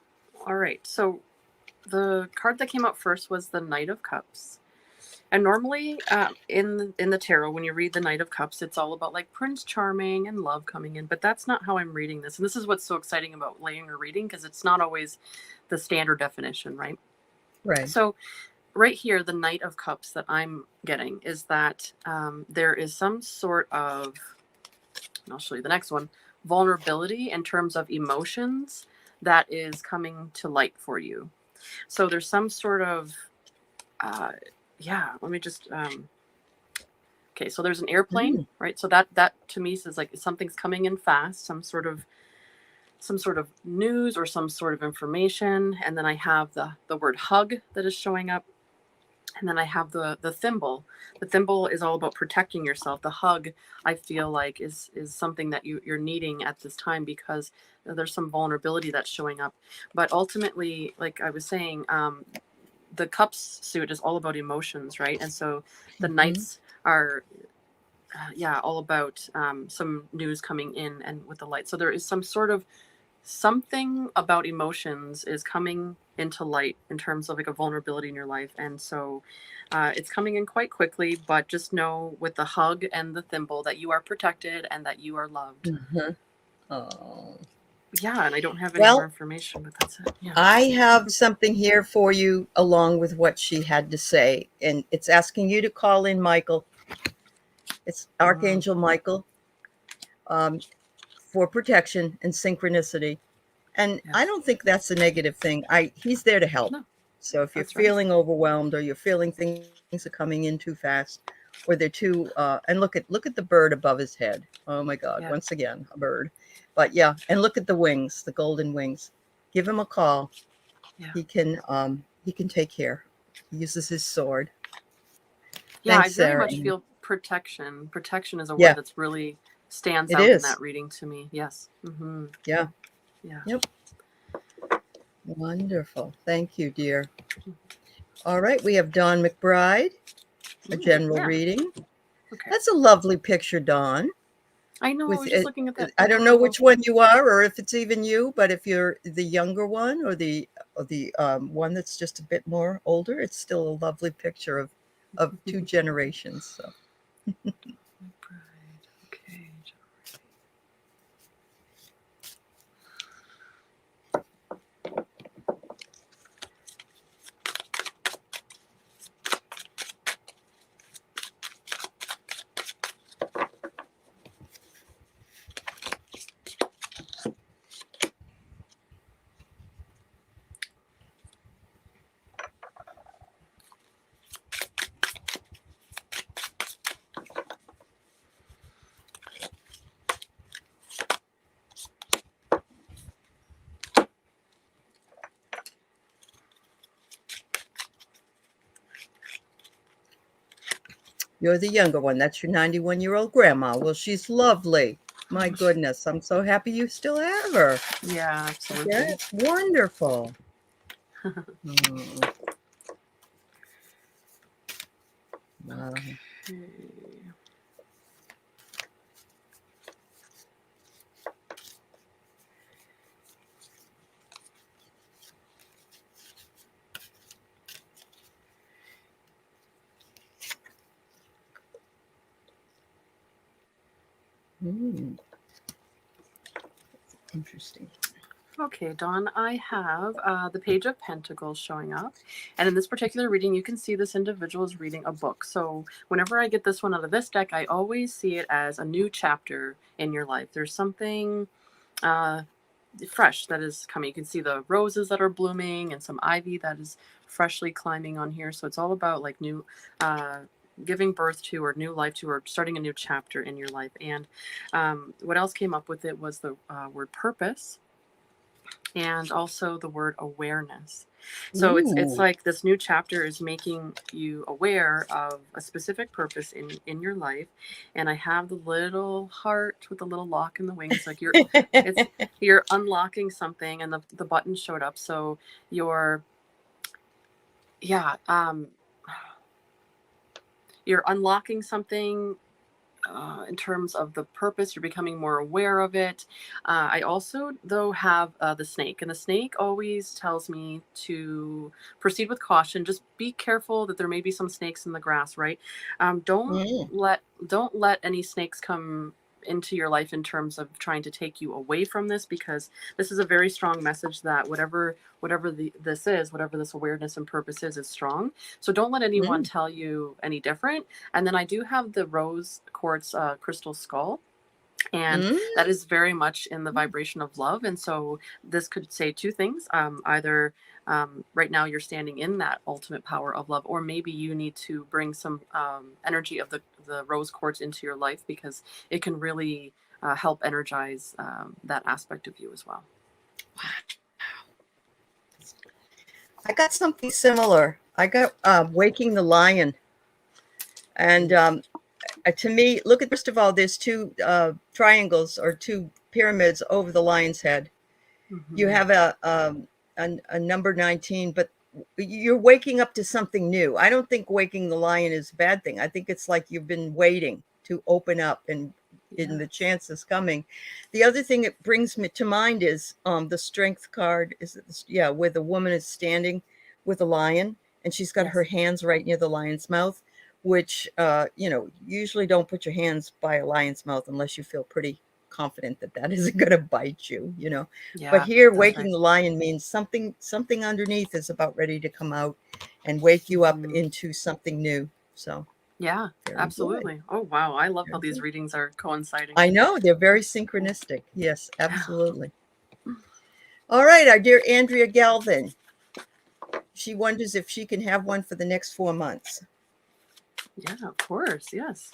All right, so the card that came out first was the Knight of Cups. And normally, in the tarot, when you read the Knight of Cups, it's all about like Prince Charming and love coming in. But that's not how I'm reading this. And this is what's so exciting about laying or reading, because it's not always the standard definition, right? Right. So right here, the Knight of Cups that I'm getting is that there is some sort of, and I'll show you the next one, vulnerability in terms of emotions that is coming to light for you. So there's some sort of, let me just, okay, so there's an airplane, right? So that to me says like something's coming in fast, some sort of news or some sort of information. And then I have the word hug that is showing up. And then I have the thimble. The thimble is all about protecting yourself. The hug, I feel like, is something that you're needing at this time, because there's some vulnerability that's showing up. But ultimately, like I was saying, the cups suit is all about emotions, right? And so the knights are, all about some news coming in and with the light. So there is some sort of something about emotions is coming into light in terms of like a vulnerability in your life. And so it's coming in quite quickly, but just know with the hug and the thimble that you are protected and that you are loved. Oh. Yeah, and I don't have any more Well, information, but that's it. Yeah. I have something here for you along with what she had to say, and it's asking you to call in Michael. It's Archangel Michael, for protection and synchronicity. And I Yes. don't think that's a negative thing. He's there to help. No, So if you're that's right. feeling overwhelmed, or you're feeling things are coming in too fast, or they're too and look at the bird above his head. Oh my God, Yeah. once again, a bird. But yeah, and look at the wings, the golden wings. Give him a call. Yeah. He can take care. He uses his sword. Yeah, I Thanks, very Sarah. much feel protection. Protection is a word Yeah, that's really stands it out in is. that reading to me. Yes. Yeah. Yeah. Yep. Wonderful. Thank you, dear. All right, we have Dawn McBride, a general Yeah. reading. Okay. That's a lovely picture, Dawn. I know. I With was just it, looking at that I don't know adorable. which one you are, or if it's even you. But if you're the younger one, or the one that's just a bit more older, it's still a lovely picture of two generations. So. Okay. You're the younger one. That's your 91-year-old grandma. Well, she's lovely. My goodness, I'm so happy you still have her. Yeah, absolutely. Yeah, it's wonderful. Oh, wow. Okay. Mm, interesting. Okay, Dawn, I have the Page of Pentacles showing up. And in this particular reading, you can see this individual is reading a book. So whenever I get this one out of this deck, I always see it as a new chapter in your life. There's something fresh that is coming. You can see the roses that are blooming and some ivy that is freshly climbing on here. So it's all about like new giving birth to or new life to or starting a new chapter in your life. And what else came up with it was the word purpose and also the word awareness. So it's Ooh. like this new chapter is making you aware of a specific purpose in your life. And I have the little heart with the little lock in the wings, like you're unlocking something, and the button showed up. So you're yeah you're unlocking something in terms of the purpose. You're becoming more aware of it. I also, though, have the snake, and the snake always tells me to proceed with caution. Just be careful that there may be some snakes in the grass, right? Don't Mm. let any snakes come into your life in terms of trying to take you away from this, because this is a very strong message that whatever this awareness and purpose is strong. So don't let anyone Mm. tell you any different. And then I do have the rose quartz crystal skull, and Mm. that is very much in the vibration of love. And so this could say two things. Either right now you're standing in that ultimate power of love, or maybe you need to bring some energy of the rose quartz into your life, because it can really help energize that aspect of you as well. I got something similar. I got Waking the Lion. And to me, look at, first of all, there's two triangles or two pyramids over the lion's head. You Mm-hmm. have a number 19, but you're waking up to something new. I don't think waking the lion is a bad thing. I think it's like you've been waiting to open up, and in the Yes. chance is coming. The other thing it brings me to mind is the strength card. Is it, yeah, where the woman is standing with a lion, and she's got her Yes. hands right near the lion's mouth, which usually don't put your hands by a lion's mouth unless you feel pretty confident that that isn't going to bite you. But Yeah, here, that's right. waking the lion means something underneath is about ready to come out and wake you up Mm-hmm. into something new. So Yeah, very good. absolutely. Oh, wow. I love how Very these good. readings are coinciding. I know they're very That's cool. synchronistic. Yes, absolutely. All right, our dear Andrea Galvin. She wonders if she can have one for the next 4 months. Yeah, of course. Yes.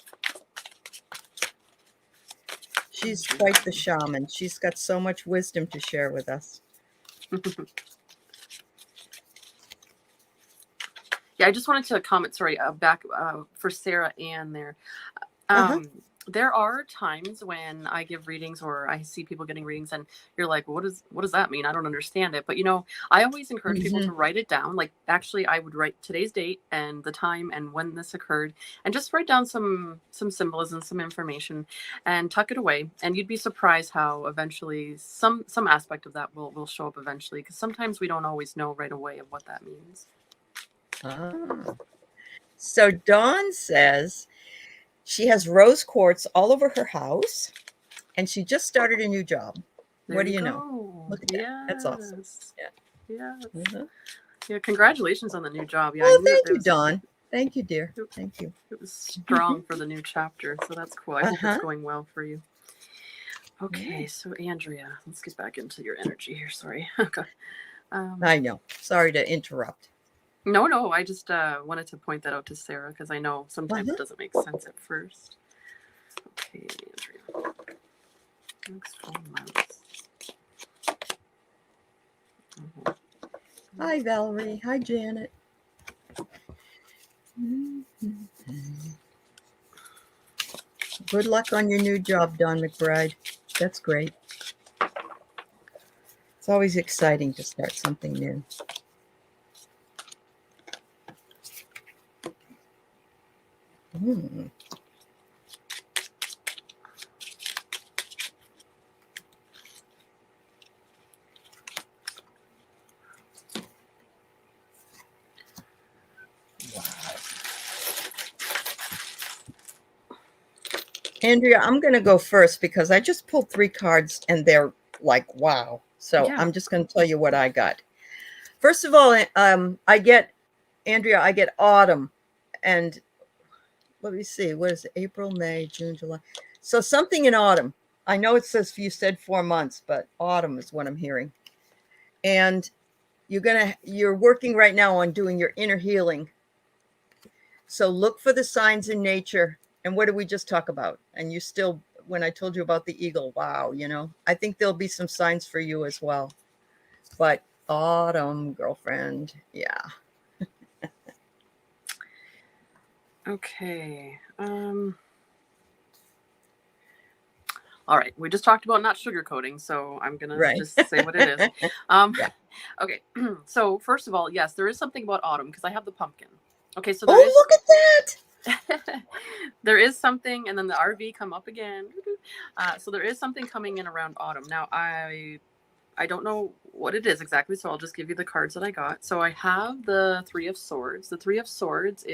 She's quite the shaman. She's got so much wisdom to share with us. Yeah, I just wanted to comment, sorry, back for Sarah Ann there. Uh-huh. Um, there are times when I give readings or I see people getting readings and you're like, what does that mean? I don't understand it. But I always encourage people Mm-hmm. to write it down. Like actually I would write today's date and the time and when this occurred, and just write down some symbolism, some information, and tuck it away. And you'd be surprised how eventually some aspect of that will show up eventually, because sometimes we don't always know right away of what that means. Ah. So Dawn says she has rose quartz all over her house, and she just started a new job. There What do you you know? go. Look at that. That's awesome. Yes. Yeah. Yes. Mhm. Yeah, congratulations on the new job. Yeah, I Oh, knew thank it you, was Dawn. Thank you, dear. it, Thank you. it was strong for the new chapter. So that's cool. I hope it's Uh-huh. going well for you. Yeah. Okay, so Andrea, let's get back into your energy here. Sorry. Okay. I know. Sorry to interrupt. No, I just wanted to point that out to Sarah, because I know sometimes Uh-huh. it doesn't make sense at first. Okay, Andrea. Next 4 months. Mhm. Hi, Valerie. Hi, Janet. Good luck on your new job, Dawn McBride. That's great. It's always exciting to start something new. Mm. Andrea, I'm going to go first because I just pulled 3 cards and they're like, wow. So Yeah. I'm just going to tell you what I got. First of all, I get, Andrea, I get autumn. And let me see, what is it? April, May, June, July. So something in autumn. I know it says you said 4 months, but autumn is what I'm hearing. And you're working right now on doing your inner healing. So look for the signs in nature. And what did we just talk about? And you still, when I told you about the eagle, wow, I think there'll be some signs for you as well. But autumn, girlfriend, yeah. Okay. All right. We just talked about not sugarcoating, so I'm gonna Right. just say what it is. Um, Yeah. okay. So first of all, yes, there is something about autumn because I have the pumpkin. Okay, so there Oh, is look at that. there is something, and then the RV come up again. So there is something coming in around autumn. Now I don't know what it is exactly, so I'll just give you the cards that I got. So I have the Three of Swords. The Three of Swords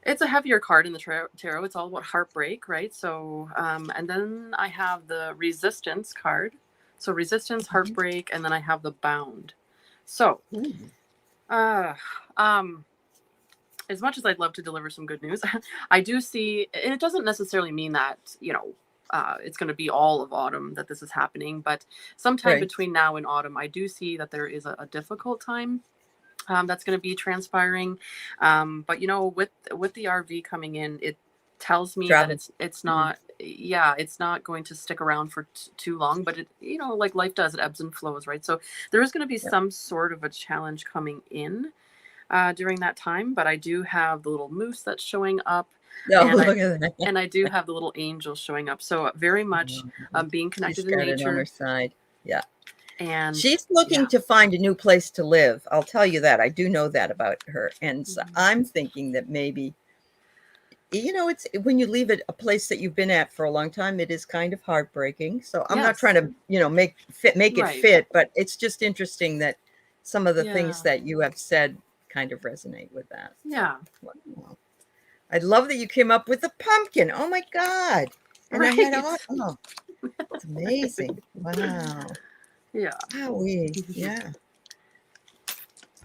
it's a heavier card in the tarot. It's all about heartbreak, right? So, and then I have the Resistance card. So resistance, heartbreak, and then I have the Bound. So, uh, um, as much as I'd love to deliver some good news, I do see, and it doesn't necessarily mean that, it's going to be all of autumn that this is happening, but sometime Right. between now and autumn, I do see that there is a difficult time that's going to be transpiring. But with the RV coming in, it tells me that Travel. it's not, yeah, it's not going to stick around for too long, but it, like life does, it ebbs and flows, right? So there is going to be Yeah. some sort of a challenge coming in during that time, but I do have the little moose that's showing up, No, and look at that. I do have the little angel showing up. So very much being She's connected in got it on her nature, side. Yeah. and She's looking yeah. to find a new place to live. I'll tell you that. I do know that about her. And so Mhm. I'm thinking that maybe, it's when you leave a place that you've been at for a long time, it is kind of heartbreaking. So I'm not trying Yes. to, make it Right. fit, but it's just interesting that some of the things Yeah. that you have said kind of resonate with that. So, Yeah. wow. I love that you came up with the pumpkin. Oh my God. And I had Right. it's amazing. Wow. Yeah. Wowee. Yeah.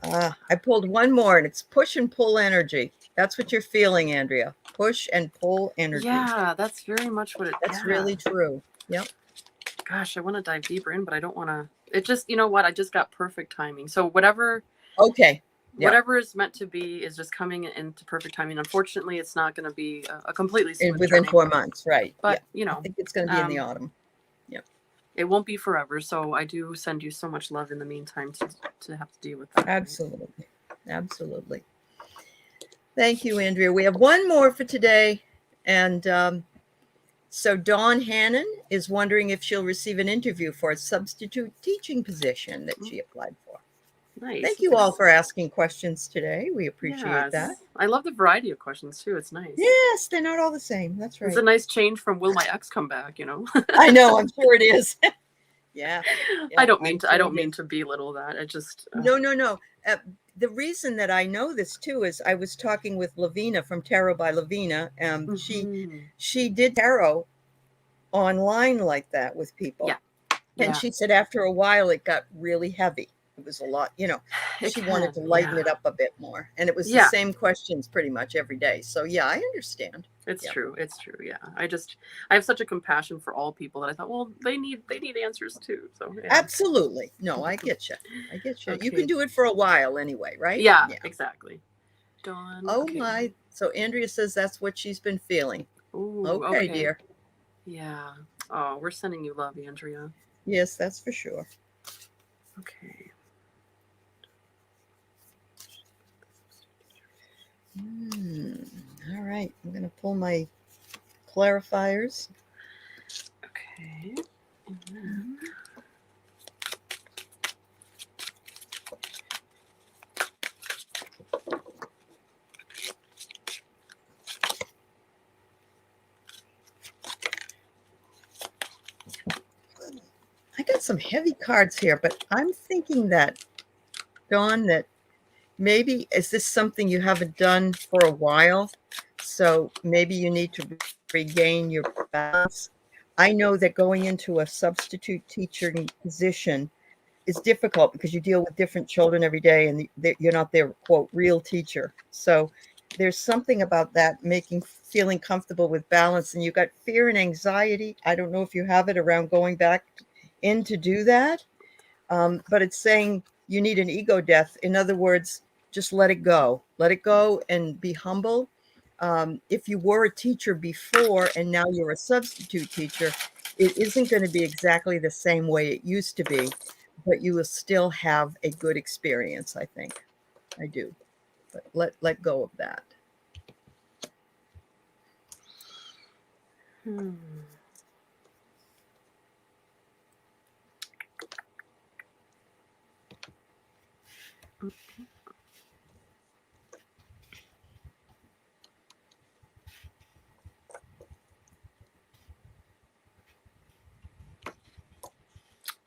I pulled one more and it's push and pull energy. That's what you're feeling, Andrea. Push and pull energy. Yeah, that's very much what it, That's yeah. really true. Yep. Gosh, I want to dive deeper in, but I don't want to. It just, you know what? I just got perfect timing. So whatever Okay. Yeah. whatever is meant to be is just coming into perfect timing. Unfortunately, it's not going to be a completely smooth Within journey. 4 months, right? But, I think it's going to be in the um, autumn. Yep. it won't be forever. So I do send you so much love in the meantime to have to deal with that. Absolutely. Right? Absolutely. Thank you, Andrea. We have one more for today. And so Dawn Hannon is wondering if she'll receive an interview for a substitute teaching position that she applied for. Nice. Thank you all for asking questions today. We appreciate that. I love the variety of questions too. It's nice. Yes, they're not all the same. That's right. It's a nice change from will my ex come back, I know, I'm sure it is. Yeah. I don't mean to belittle that. I just No. The reason that I know this too is I was talking with Lavina from Tarot by Lavina. She did tarot online like that with people. Yeah. And she said after a while it got really heavy. It was a lot, she wanted to lighten it up a bit more. And it was the same questions pretty much every day. So yeah, I understand. It's true. It's true. Yeah. I have such a compassion for all people that I thought, well, they need answers too. So yeah. Absolutely. No, I get you. Okay. You can do it for a while anyway, right? Yeah. Exactly. Dawn. Oh my. So Andrea says that's what she's been feeling. Ooh, okay, dear. Yeah. Oh, we're sending you love, Andrea. Yes, that's for sure. Okay. All right. I'm going to pull my clarifiers. Okay. I got some heavy cards here, but I'm thinking that, Dawn, that maybe is this something you haven't done for a while? So maybe you need to regain your balance, I know that going into a substitute teaching position is difficult because you deal with different children every day, and you're not their quote real teacher. So there's something about that feeling comfortable with balance. And you got fear and anxiety. I don't know if you have it around going back in to do that, but it's saying you need an ego death. In other words, just let it go, and be humble. If you were a teacher before and now you're a substitute teacher, it isn't going to be exactly the same way it used to be, but you will still have a good experience. I think I do, but let go of that.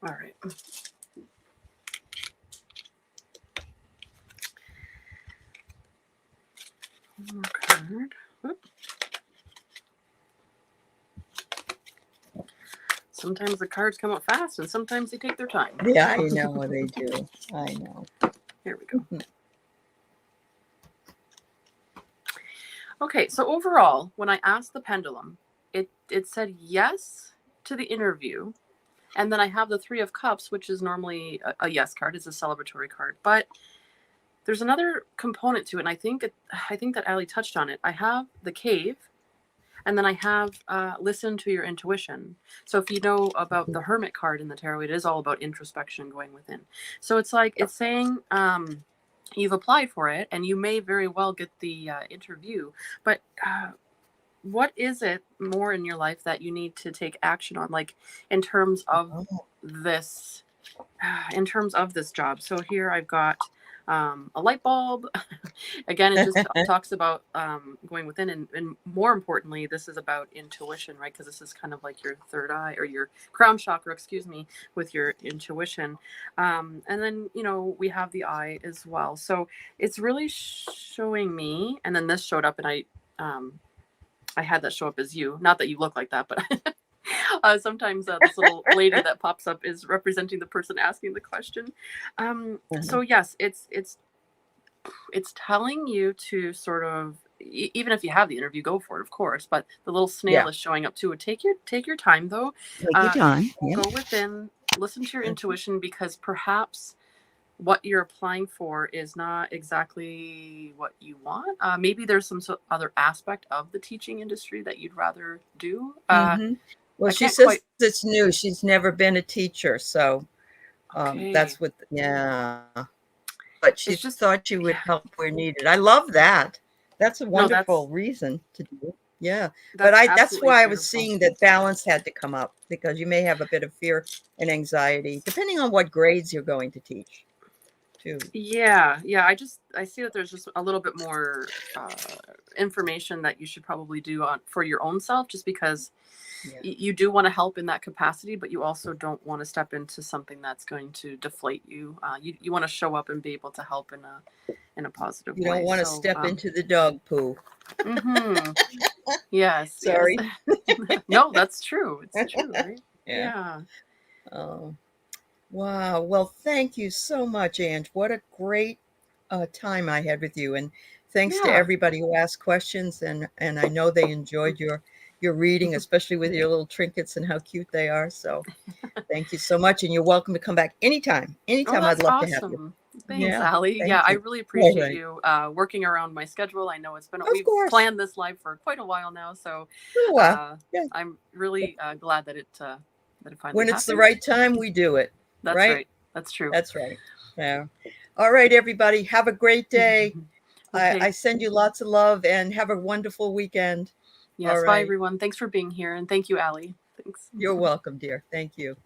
All right. One more card. Whoop. Sometimes the cards come out fast and sometimes they take their time. Yeah, I know they do. I know. Here we go. Okay, so overall, when I asked the pendulum, it said yes to the interview. And then I have the Three of Cups, which is normally a yes card. It's a celebratory card. But there's another component to it, and I think that Ali touched on it. I have the Cave, and then I have listen to your intuition. So if you know about the Hermit card in the tarot, it is all about introspection, going within. So it's like it's saying you've applied for it, and you may very well get the interview, but what is it more in your life that you need to take action on, like in terms of this job? So here I've got a light bulb. Again, it just talks about going within, and more importantly, this is about intuition, right? Because this is kind of like your third eye, or your crown chakra, excuse me, with your intuition. And then, we have the eye as well. So it's really showing me, and then this showed up, and I had that show up as you. Not that you look like that, but sometimes this little lady that pops up is representing the person asking the question. So yes, it's telling you to sort of, even if you have the interview, go for it, of course. But the little snail is showing up too. Take your time, though. Take your time. Go within, listen to your intuition, because perhaps what you're applying for is not exactly what you want. Maybe there's some other aspect of the teaching industry that you'd rather do. Well, she says it's new. She's never been a teacher. So that's what, but she just thought she would help where needed. I love that. That's a wonderful reason to do it. Yeah. But that's why I was seeing that balance had to come up, because you may have a bit of fear and anxiety, depending on what grades you're going to teach. Yeah. I see that there's just a little bit more information that you should probably do for your own self, just because you do want to help in that capacity, but you also don't want to step into something that's going to deflate you. You want to show up and be able to help in a positive way. You don't want to step into the dog poo. Yes. Sorry. Yes. No, that's true. It's true, right? Yeah. Oh. Wow. Well, thank you so much, Ange. What a great time I had with you. And thanks to everybody who asked questions. And I know they enjoyed your reading, especially with your little trinkets and how cute they are. So thank you so much. And you're welcome to come back anytime. Anytime. I'd love to have you. Thanks, Ali. Yeah, I really appreciate you working around my schedule. I know we've planned this live for quite a while now. So I'm really glad that it finally when it's the right time, we do it. That's right. That's true. That's right. Yeah. All right, everybody. Have a great day. Okay. I send you lots of love, and have a wonderful weekend. Yes. Bye, everyone. Thanks for being here. And thank you, Ali. Thanks. You're welcome, dear. Thank you.